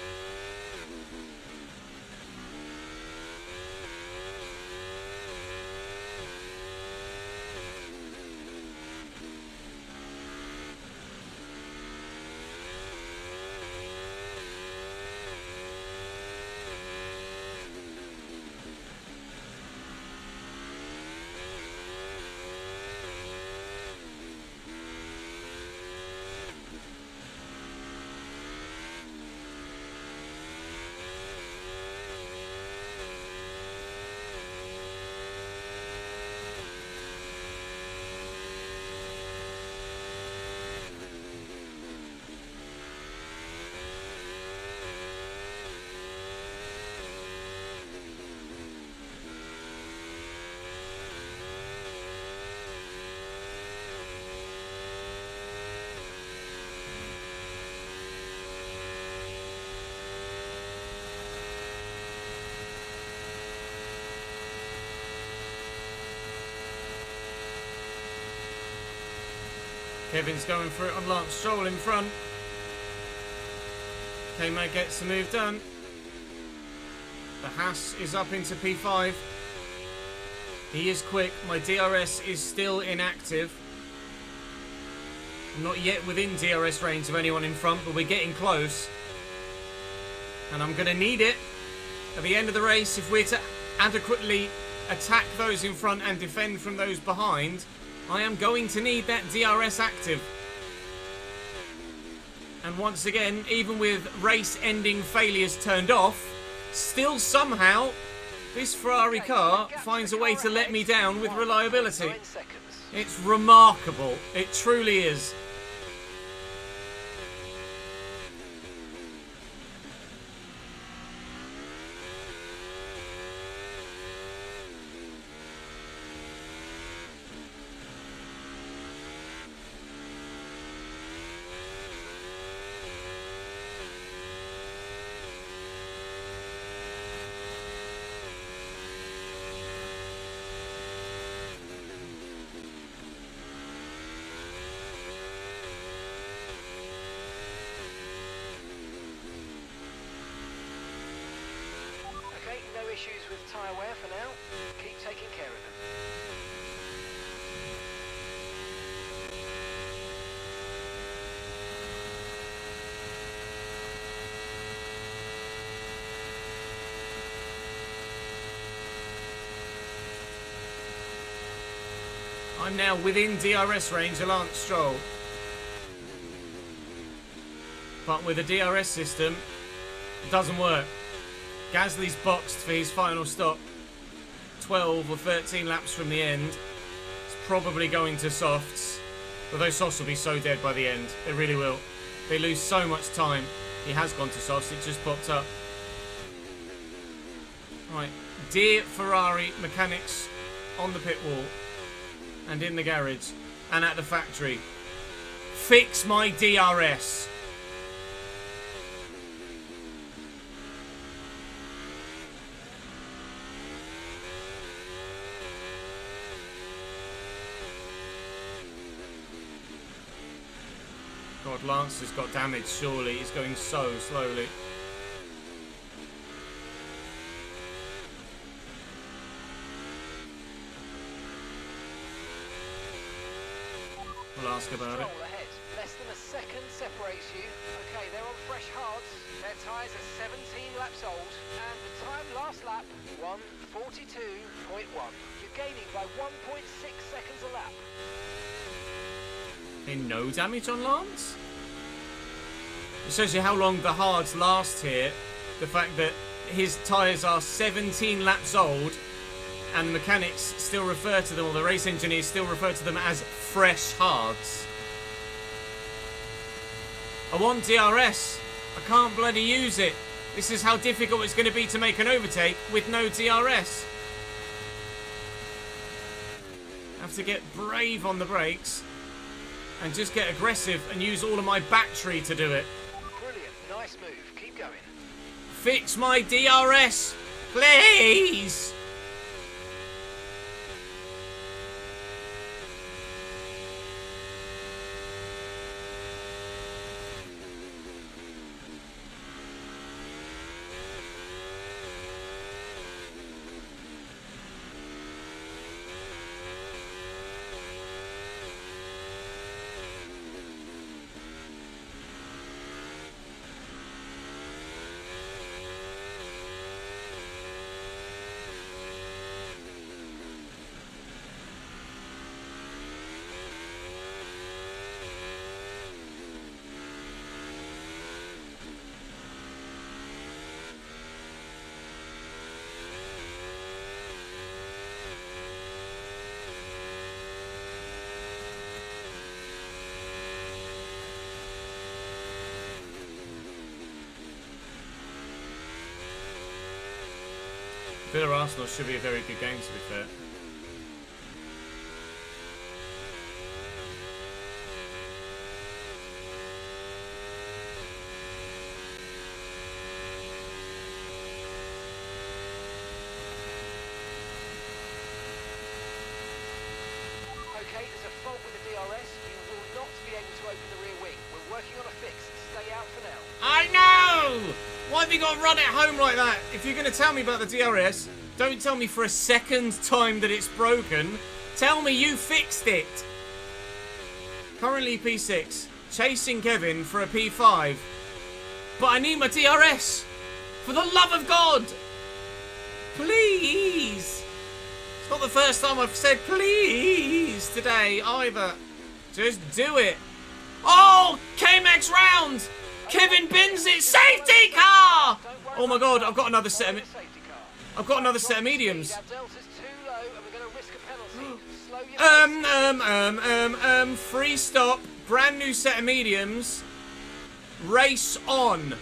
Kevin's going for it on Lance Stroll in front. K-Mag gets the move done. The Haas is up into P5. He is quick. My DRS is still inactive. I'm not yet within DRS range of anyone in front, but we're getting close. And I'm going to need it at the end of the race if we're to adequately attack those in front and defend from those behind. I am going to need that DRS active. And once again, even with race-ending failures turned off, still somehow this Ferrari car finds a way to let me down with reliability. It's remarkable. It truly is. issues with tyre wear for now. Keep taking care of them. I'm now within DRS range of Lance Stroll. But with a DRS system, it doesn't work. Gasly's boxed for his final stop. 12 or 13 laps from the end. It's probably going to softs. But those softs will be so dead by the end. They really will. They lose so much time. He has gone to softs. It just popped up. Right. Dear Ferrari mechanics on the pit wall. And in the garage. And at the factory. Fix my DRS. God, Lance has got damage, surely. He's going so slowly. We'll ask about it. Ahead. Less than a second separates you. Okay, they're on fresh hards. Their tyres are 17 laps old. And the time last lap, 1:42.1. You're gaining by 1.6 seconds a lap. No damage on Lance? It shows you how long the hards last here. The fact that his tyres are 17 laps old and the mechanics still refer to them, or the race engineers still refer to them as fresh hards. I want DRS. I can't bloody use it. This is how difficult it's going to be to make an overtake with no DRS. I have to get brave on the brakes. And just get aggressive and use all of my battery to do it. Brilliant. Nice move. Keep going. Fix my DRS, please. Villa Arsenal should be a very good game, to be fair. Okay, there's a fault with the DRS. You will not be able to open the rear wing. We're working on a fix. Stay out for now. I know! Why have you got to run it home like that? If you're going to tell me about the DRS, don't tell me for a second time that it's broken. Tell me you fixed it. Currently P6. Chasing Kevin for a P5. But I need my DRS. For the love of God. Please. It's not the first time I've said please today either. Just do it. Oh, K-Max round. Kevin bins it. Safety car. Oh my God, I've got another set of mediums. Free stop, brand new set of mediums. Race on.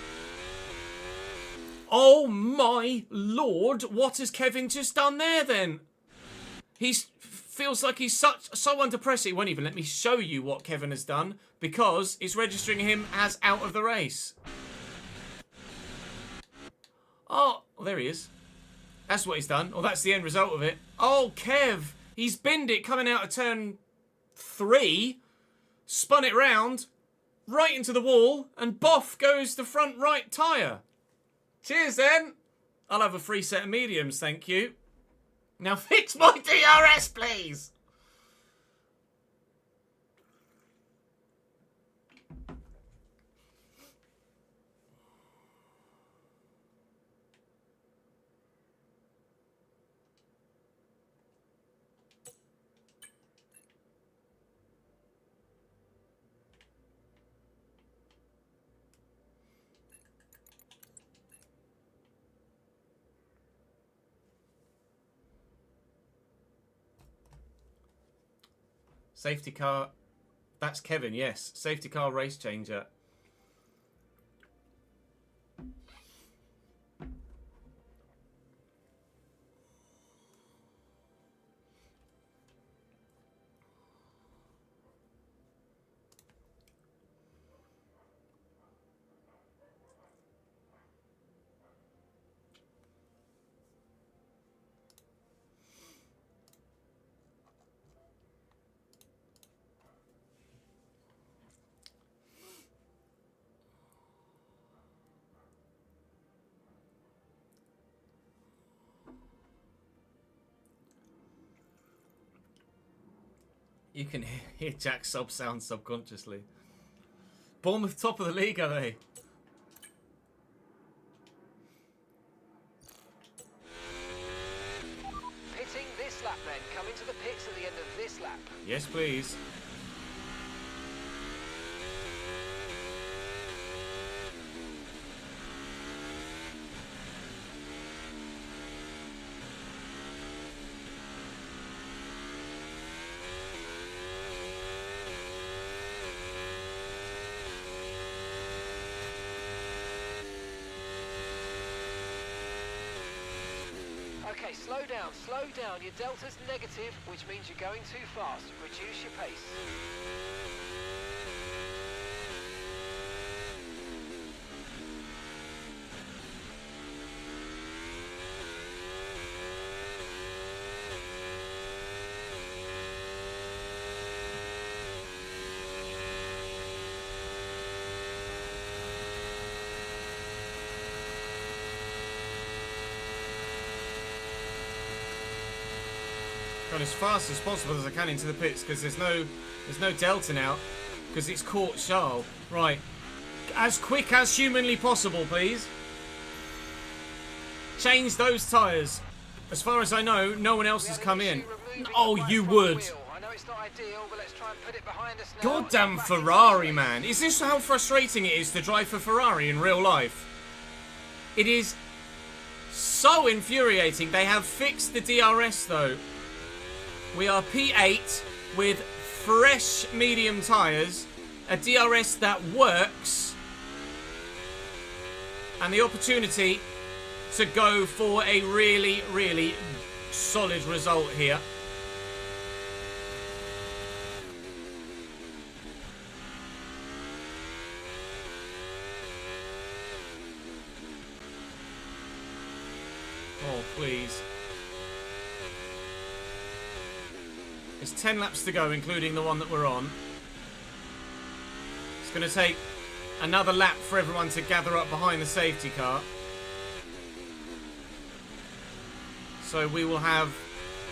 Oh my Lord, what has Kevin just done there then? Feels like he's so under pressure. He won't even let me show you what Kevin has done because it's registering him as out of the race. Oh, well, there he is. That's what he's done. Or that's the end result of it. Oh, Kev. He's binned it coming out of turn 3. Spun it round. Right into the wall. And boff goes the front right tyre. Cheers then. I'll have a free set of mediums, thank you. Now fix my DRS, please. Safety car. That's Kevin, yes. Safety car race changer. You can hear Jack's sub sound subconsciously. Bournemouth top of the league, are they? Pitting this lap then. Coming to the pits at the end of this lap. Yes, please. Okay, slow down, slow down. Your delta's negative, which means you're going too fast. Reduce your pace. Going as fast as possible as I can into the pits because there's no delta now because it's caught Charles. Right, as quick as humanly possible, please. Change those tyres. As far as I know, no one else has come in. Oh, you would. I know it's not ideal, but let's try and put it behind us now. Goddamn Ferrari, man. Is this how frustrating it is to drive for Ferrari in real life? It is so infuriating. They have fixed the DRS, though. We are P8 with fresh medium tyres, a DRS that works, and the opportunity to go for a really, really solid result here. Oh, please. There's 10 laps to go, including the one that we're on. It's going to take another lap for everyone to gather up behind the safety car. So we will have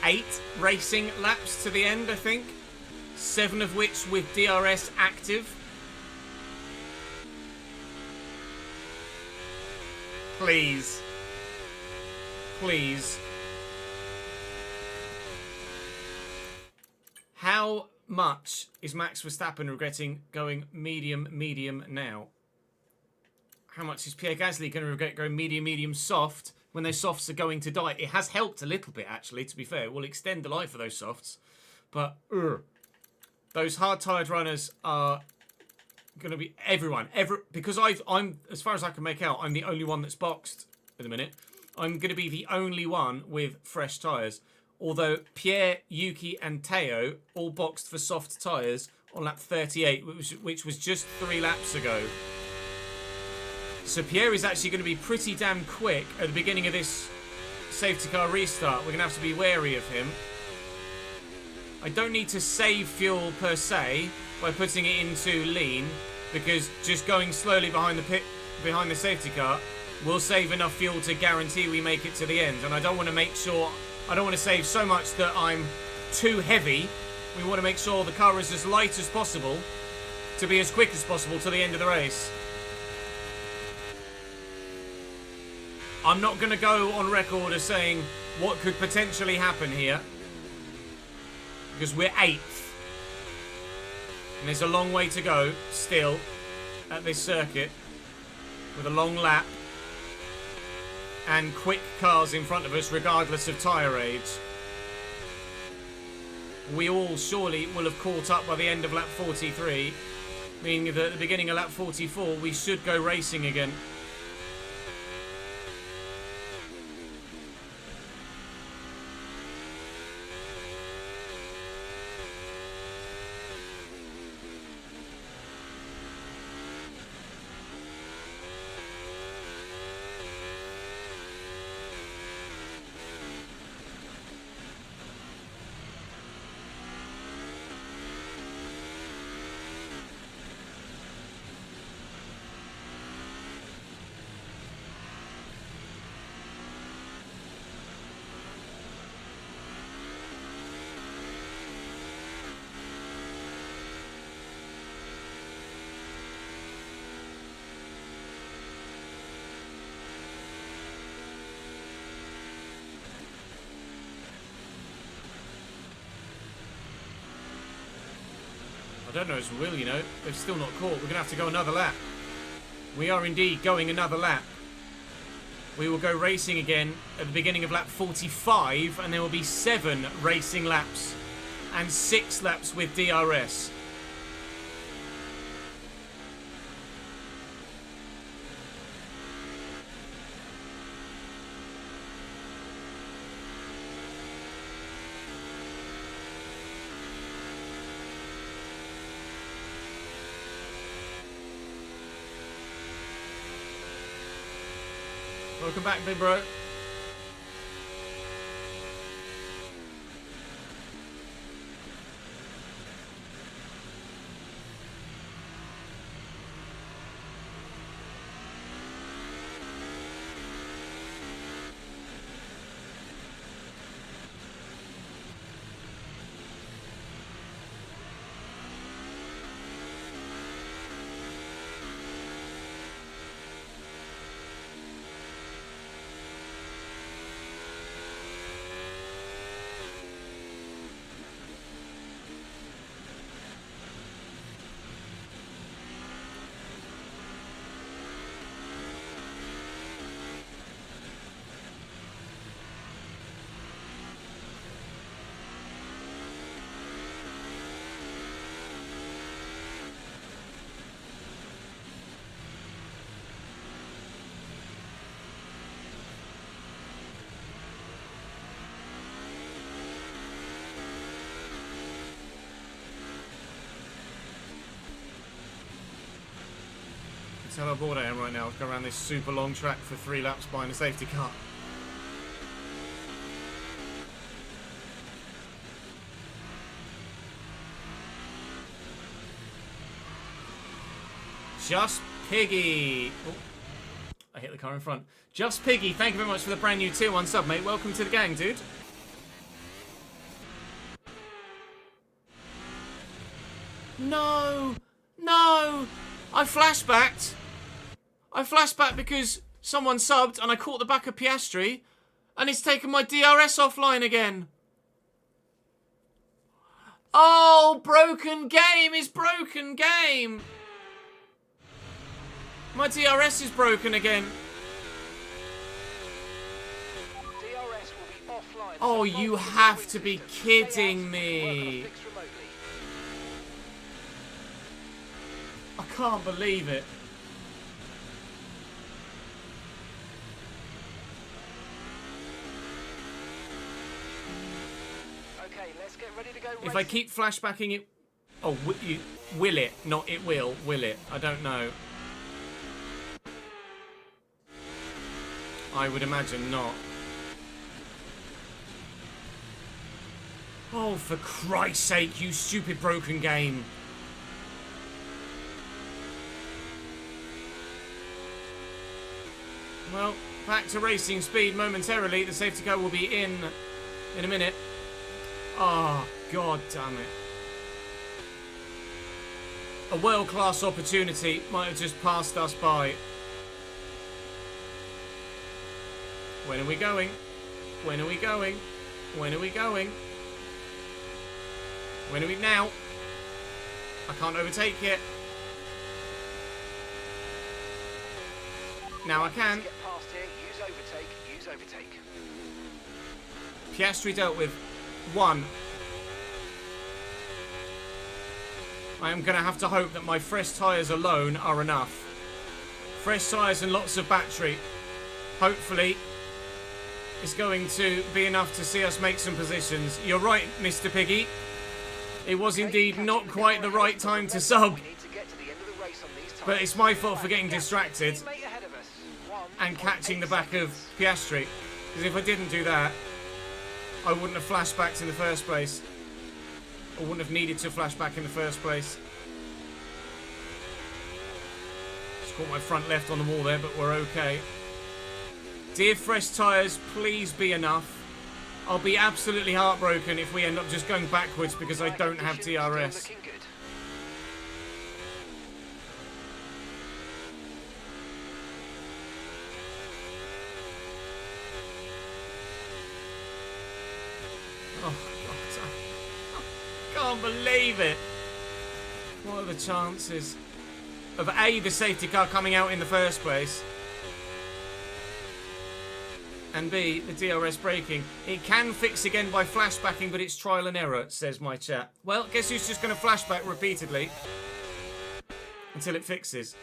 8 racing laps to the end, I think. 7 of which with DRS active. Please. Please. How much is Max Verstappen regretting going medium now? How much is Pierre Gasly going to regret going medium soft when those softs are going to die? It has helped a little bit, actually, to be fair. It will extend the life of those softs. But those hard-tired runners are going to be everyone. Because I'm, as far as I can make out, I'm the only one that's boxed at the minute. I'm going to be the only one with fresh tyres. Although Pierre, Yuki and Teo all boxed for soft tyres on lap 38, which was just 3 laps ago. So Pierre is actually going to be pretty damn quick at the beginning of this safety car restart. We're going to have to be wary of him. I don't need to save fuel per se by putting it into lean, because just going slowly behind the safety car we'll save enough fuel to guarantee we make it to the end. And I don't want to I don't want to save so much that I'm too heavy. We want to make sure the car is as light as possible to be as quick as possible to the end of the race. I'm not going to go on record as saying what could potentially happen here, because we're 8th. And there's a long way to go still at this circuit with a long lap and quick cars in front of us regardless of tyre age. We all surely will have caught up by the end of lap 43, meaning that at the beginning of lap 44 we should go racing again. I don't know as we will, you know. They've still not caught. We're going to have to go another lap. We are indeed going another lap. We will go racing again at the beginning of lap 45, and there will be 7 racing laps and 6 laps with DRS. Welcome back, big bro. Tell how bored I am right now. I've gone around this super long track for 3 laps behind a safety car. Just Piggy. Oh, I hit the car in front. Just Piggy, thank you very much for the brand new tier 1 sub, mate. Welcome to the gang, dude. No! No! I flashbacked. I flashbacked because someone subbed and I caught the back of Piastri and it's taken my DRS offline again. Oh, broken game is broken game. My DRS is broken again. DRS will be offline. Oh, you have to be kidding me. I can't believe it. Okay, let's get ready to go. If I keep flashbacking it... Oh, will it? Not it will. Will it? I don't know. I would imagine not. Oh, for Christ's sake, you stupid broken game. Well, back to racing speed momentarily. The safety car will be in a minute. Oh, god damn it. A world-class opportunity might have just passed us by. When are we going? When are we going? When are we going? When are we now? I can't overtake yet. Now I can. Get past here. Use overtake. Use overtake. Piastri dealt with. 1. I am going to have to hope that my fresh tyres alone are enough. Fresh tyres and lots of battery. Hopefully, it's going to be enough to see us make some positions. You're right, Mr. Piggy. It was indeed not quite the right time to sub. But it's my fault for getting distracted and catching the back of Piastri. Because if I didn't do that, I wouldn't have flashed back in the first place. I wouldn't have needed to flash back in the first place. Just caught my front left on the wall there, but we're okay. Dear fresh tyres, please be enough. I'll be absolutely heartbroken if we end up just going backwards because I don't have DRS. Oh, God. I can't believe it. What are the chances of A, the safety car coming out in the first place, and B, the DRS braking? It can fix again by flashbacking, but it's trial and error, says my chat. Well, guess who's just going to flashback repeatedly until it fixes?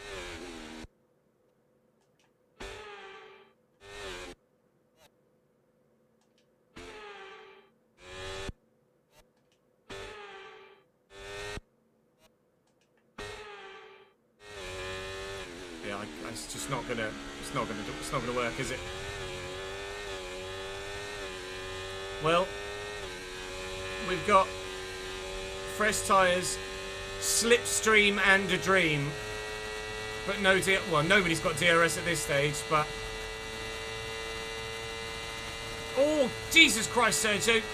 Yeah, it's just not gonna. It's not gonna work, is it? Well, we've got fresh tyres, slipstream and a dream, but no well, nobody's got DRS at this stage. But oh, Jesus Christ, Sergio! Okay,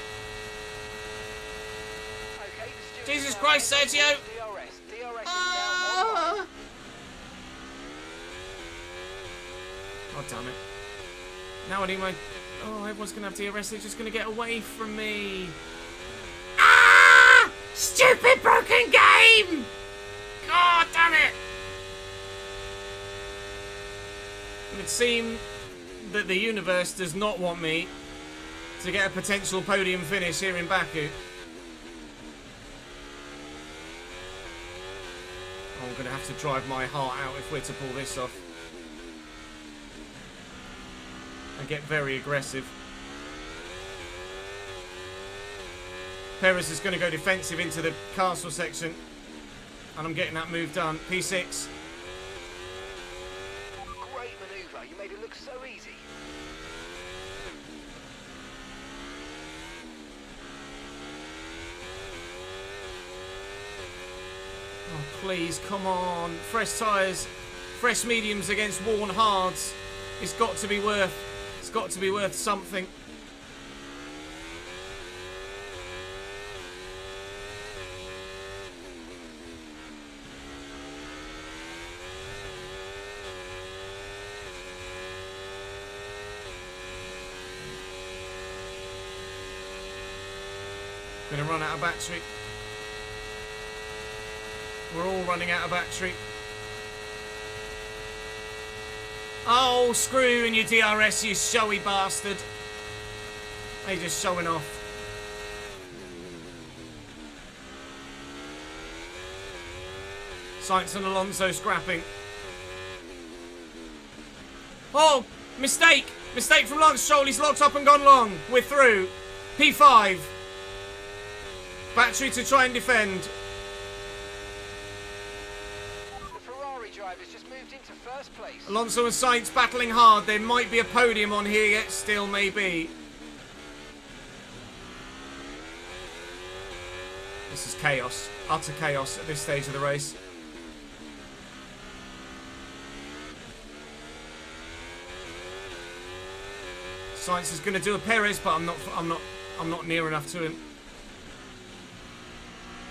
Jesus Christ, Sergio! Oh, damn it. Now I need my... Oh, everyone's going to have DRS. They're just going to get away from me. Ah! Stupid broken game! God damn it! It would seem that the universe does not want me to get a potential podium finish here in Baku. I'm going to have to drive my heart out if we're to pull this off. And get very aggressive. Perez is going to go defensive into the castle section. And I'm getting that move done. P6. Great manoeuvre. You made it look so easy. Oh, please, come on. Fresh tyres. Fresh mediums against worn hards. It's got to be worth... It's got to be worth something. Gonna run out of battery. We're all running out of battery. Oh, screw you and your DRS, you showy bastard. They're just showing off. Sainz and Alonso scrapping. Oh, mistake. Mistake from Lance Stroll. He's locked up and gone long. We're through. P5. Battery to try and defend. Drivers just moved into first place. Alonso and Sainz battling hard. There might be a podium on here yet, still maybe. This is chaos. Utter chaos at this stage of the race. Sainz is going to do a Perez, but I'm not near enough to him.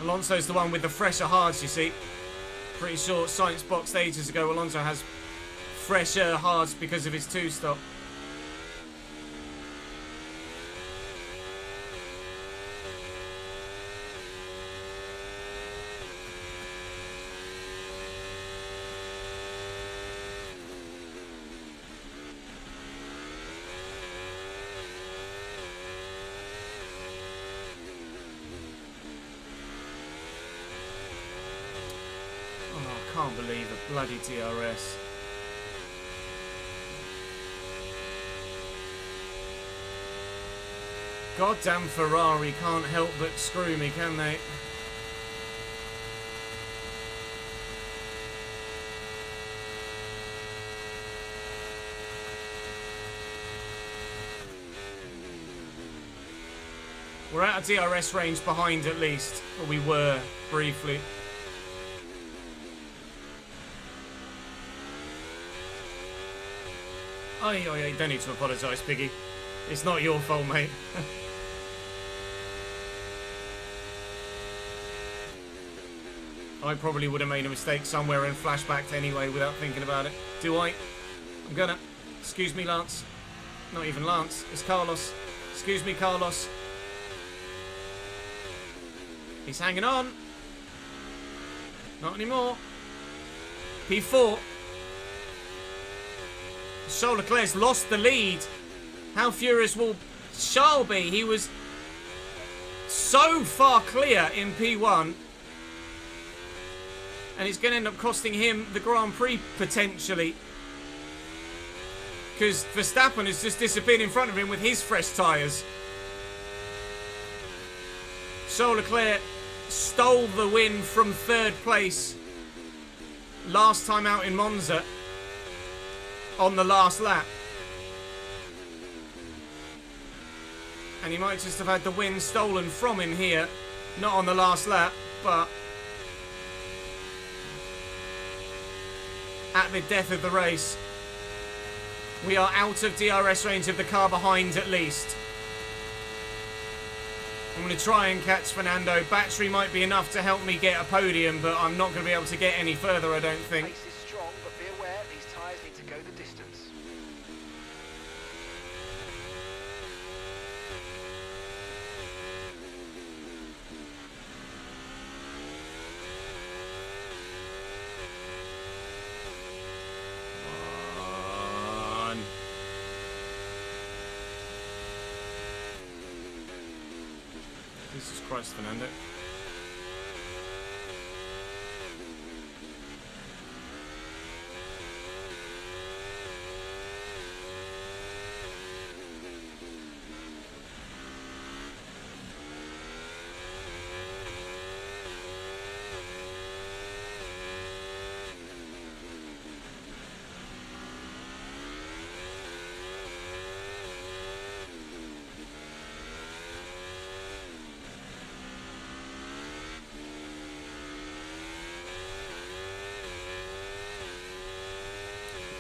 Alonso's the one with the fresher hards, you see. Pretty sure Sainz boxed ages ago. Alonso has fresher hards because of his 2-stop. I can't believe a bloody DRS. Goddamn Ferrari can't help but screw me, can they? We're out of DRS range behind at least, or we were briefly. Oh, you don't need to apologise, Piggy. It's not your fault, mate. I probably would have made a mistake somewhere and flashbacked anyway without thinking about it. Do I? I'm gonna. Excuse me, Lance. Not even Lance. It's Carlos. Excuse me, Carlos. He's hanging on. Not anymore. P4. Charles Leclerc's lost the lead. How furious will Charles be? He was so far clear in P1. And it's going to end up costing him the Grand Prix, potentially. Because Verstappen has just disappeared in front of him with his fresh tyres. Charles Leclerc stole the win from 3rd place last time out in Monza on the last lap. And he might just have had the win stolen from him here. Not on the last lap, but at the death of the race. We are out of DRS range of the car behind at least. I'm going to try and catch Fernando. Battery might be enough to help me get a podium, but I'm not going to be able to get any further, I don't think. Pace is strong, but be aware these tyres need to go the distance. Jesus Christ, Fernando.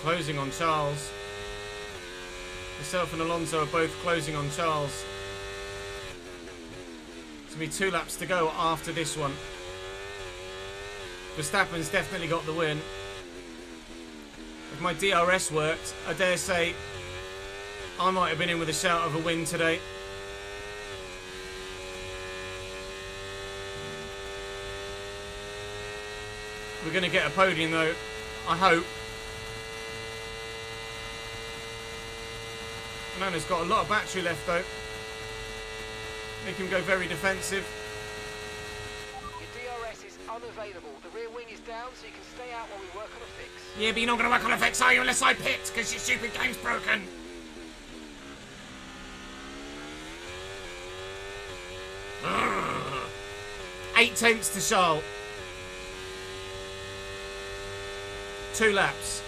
Closing on Charles. Myself and Alonso are both closing on Charles. It's going to be 2 laps to go after this one. Verstappen's definitely got the win. If my DRS worked, I dare say I might have been in with a shout of a win today. We're going to get a podium though, I hope. Fernando's got a lot of battery left though. Make him go very defensive. Your DRS is unavailable. The rear wing is down, so you can stay out while we work on a fix. Yeah, but you're not going to work on a fix, are you, unless I pit, because your stupid game's broken. Ugh. 8 tenths to Charles. 2 laps.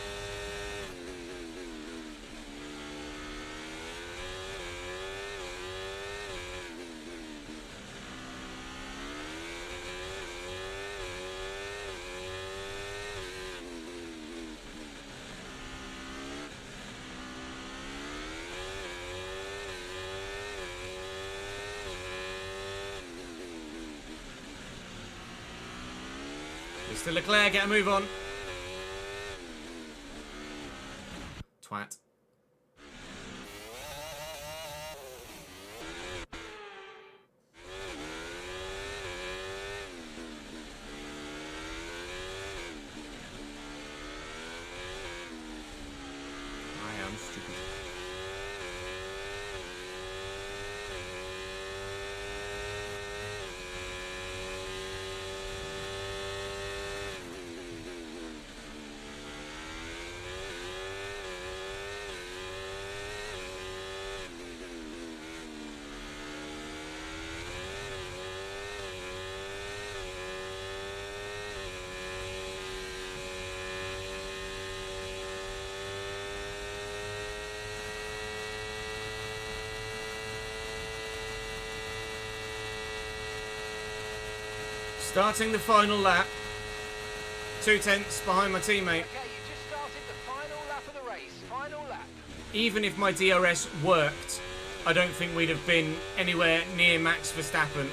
Mr. Leclerc, get a move on. Twat. I am stupid. Starting the final lap. 2/10 behind my teammate. Okay, you just started the final lap of the race. Final lap. Even if my DRS worked, I don't think we'd have been anywhere near Max Verstappen.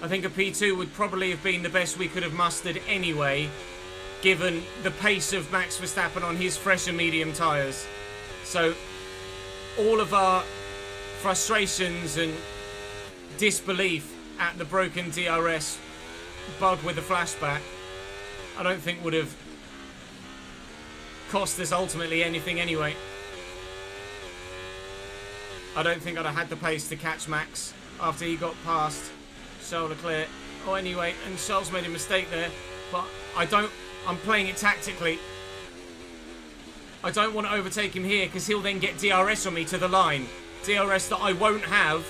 I think a P2 would probably have been the best we could have mustered anyway, given the pace of Max Verstappen on his fresher medium tyres. So all of our frustrations and disbelief at the broken DRS bug with the flashback, I don't think would have cost us ultimately anything anyway. I don't think I'd have had the pace to catch Max after he got past Charles Leclerc. Oh, anyway, and Charles made a mistake there, but I'm playing it tactically. I don't want to overtake him here because he'll then get DRS on me to the line. DRS that I won't have.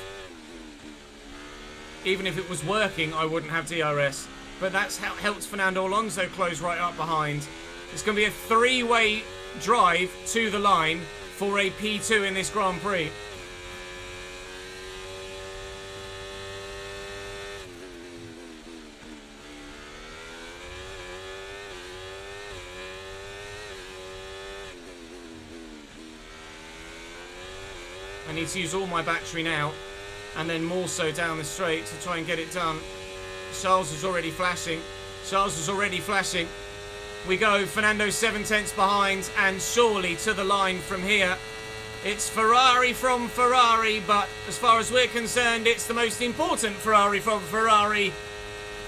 Even if it was working, I wouldn't have DRS. But that's how helps Fernando Alonso close right up behind. It's going to be a three-way drive to the line for a P2 in this Grand Prix. I need to use all my battery now, and then more so down the straight to try and get it done. Charles is already flashing. Charles is already flashing. We go, Fernando 7/10 behind, and surely to the line from here. It's Ferrari from Ferrari, but as far as we're concerned, it's the most important Ferrari from Ferrari.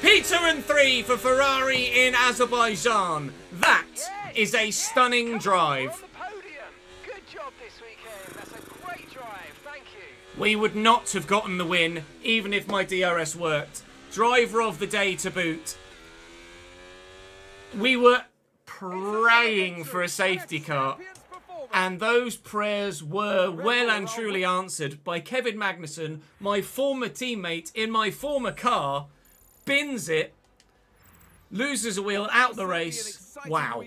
P2 and 3 for Ferrari in Azerbaijan. That is a stunning drive. On the podium. Good job this weekend. That's a great drive. Thank you. We would not have gotten the win, even if my DRS worked. Driver of the day to boot. We were praying for a safety car, and those prayers were well and truly answered by Kevin Magnussen, my former teammate in my former car, bins it, loses a wheel out the race. Wow.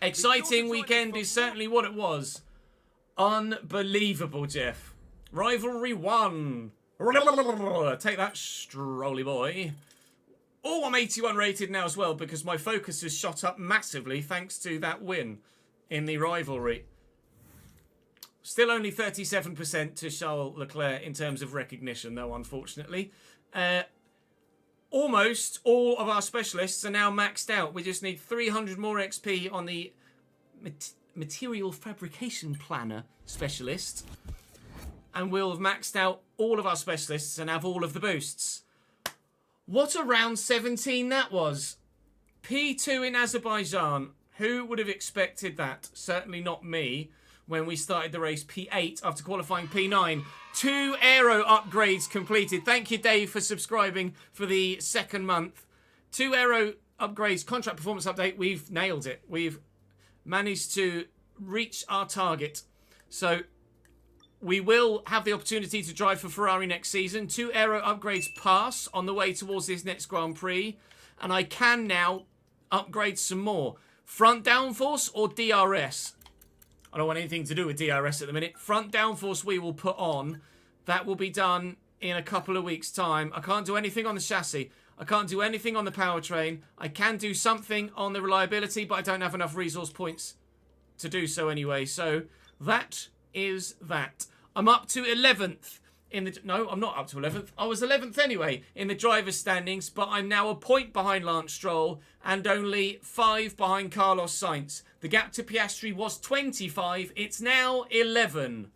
Exciting weekend is certainly what it was. Unbelievable, Jeff. Rivalry 1. Take that, Strolly boy. Oh, I'm 81 rated now as well because my focus has shot up massively thanks to that win in the rivalry. Still only 37% to Charles Leclerc in terms of recognition, though, unfortunately. Almost all of our specialists are now maxed out. We just need 300 more XP on the material fabrication planner specialist. And we'll have maxed out all of our specialists and have all of the boosts. What a round 17 that was. P2 in Azerbaijan. Who would have expected that? Certainly not me. When we started the race, P8 after qualifying P9. 2 aero upgrades completed. Thank you, Dave, for subscribing for the second month. 2 aero upgrades, contract performance update. We've nailed it. We've managed to reach our target. So we will have the opportunity to drive for Ferrari next season. 2 aero upgrades pass on the way towards this next Grand Prix. And I can now upgrade some more. Front downforce or DRS? I don't want anything to do with DRS at the minute. Front downforce we will put on. That will be done in a couple of weeks' time. I can't do anything on the chassis. I can't do anything on the powertrain. I can do something on the reliability, but I don't have enough resource points to do so anyway. So that is that. I'm up to 11th in the... No, I'm not up to 11th. I was 11th anyway in the driver's standings, but I'm now a point behind Lance Stroll and only 5 behind Carlos Sainz. The gap to Piastri was 25. It's now 11.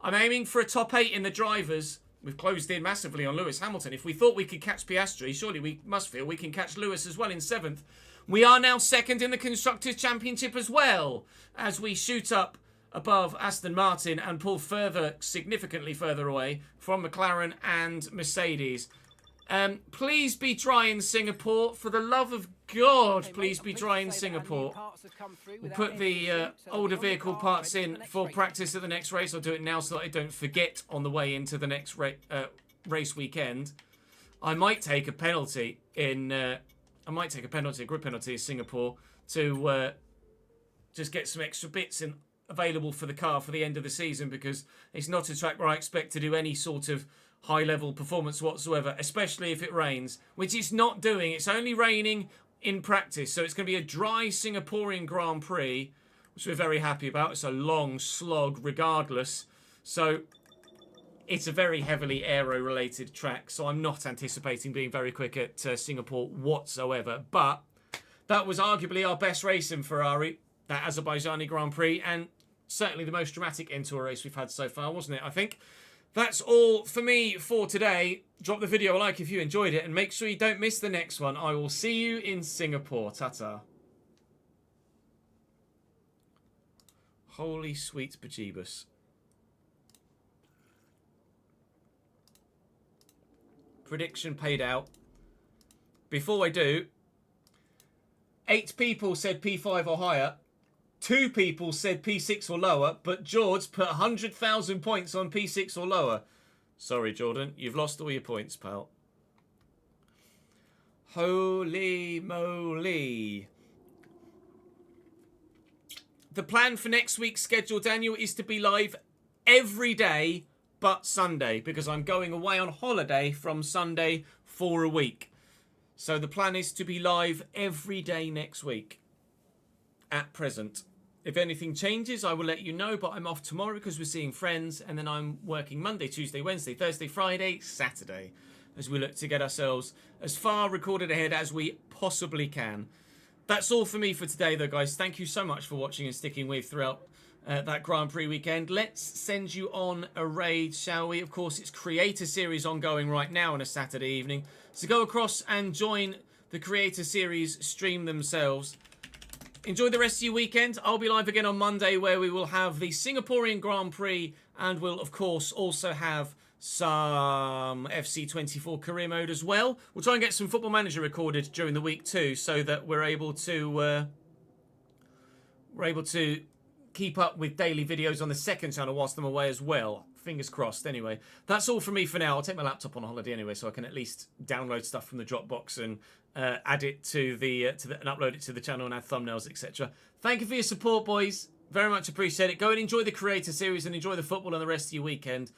I'm aiming for a top 8 in the drivers. We've closed in massively on Lewis Hamilton. If we thought we could catch Piastri, surely we must feel we can catch Lewis as well in 7th. We are now 2nd in the Constructors' Championship as well, as we shoot up above Aston Martin and pull significantly further away from McLaren and Mercedes. Please be dry in Singapore. For the love of God, please be dry in Singapore. We'll put the older vehicle parts in for practice at the next race. I'll do it now so that I don't forget on the way into the next race weekend. I might take a penalty a grid penalty in Singapore to just get some extra bits available for the car for the end of the season, because it's not a track where I expect to do any sort of high-level performance whatsoever, especially if it rains, which it's not doing. It's only raining in practice, so it's going to be a dry Singaporean Grand Prix, which we're very happy about. It's a long slog regardless, so it's a very heavily aero-related track, so I'm not anticipating being very quick at Singapore whatsoever. But that was arguably our best race in Ferrari, that Azerbaijani Grand Prix, and certainly the most dramatic end to a race we've had so far, wasn't it, I think? That's all for me for today. Drop the video a like if you enjoyed it, and make sure you don't miss the next one. I will see you in Singapore. Ta-ta. Holy sweet bejeebus. Prediction paid out. Before I do, 8 people said P5 or higher. 2 people said P6 or lower, but George put 100,000 points on P6 or lower. Sorry, Jordan, you've lost all your points, pal. Holy moly. The plan for next week's schedule, Daniel, is to be live every day but Sunday, because I'm going away on holiday from Sunday for a week. So the plan is to be live every day next week at present. If anything changes, I will let you know, but I'm off tomorrow because we're seeing friends, and then I'm working Monday, Tuesday, Wednesday, Thursday, Friday, Saturday, as we look to get ourselves as far recorded ahead as we possibly can. That's all for me for today, though, guys. Thank you so much for watching and sticking with throughout that Grand Prix weekend. Let's send you on a raid, shall we? Of course, it's Creator Series ongoing right now on a Saturday evening. So go across and join the Creator Series stream themselves. Enjoy the rest of your weekend. I'll be live again on Monday, where we will have the Singaporean Grand Prix, and we'll, of course, also have some FC24 career mode as well. We'll try and get some Football Manager recorded during the week too, so that we're able to keep up with daily videos on the second channel whilst I'm away as well. Fingers crossed. Anyway, that's all from me for now. I'll take my laptop on holiday anyway, so I can at least download stuff from the Dropbox and add it to the and upload it to the channel and add thumbnails, etc. Thank you for your support, boys. Very much appreciate it. Go and enjoy the Creator Series and enjoy the football and the rest of your weekend.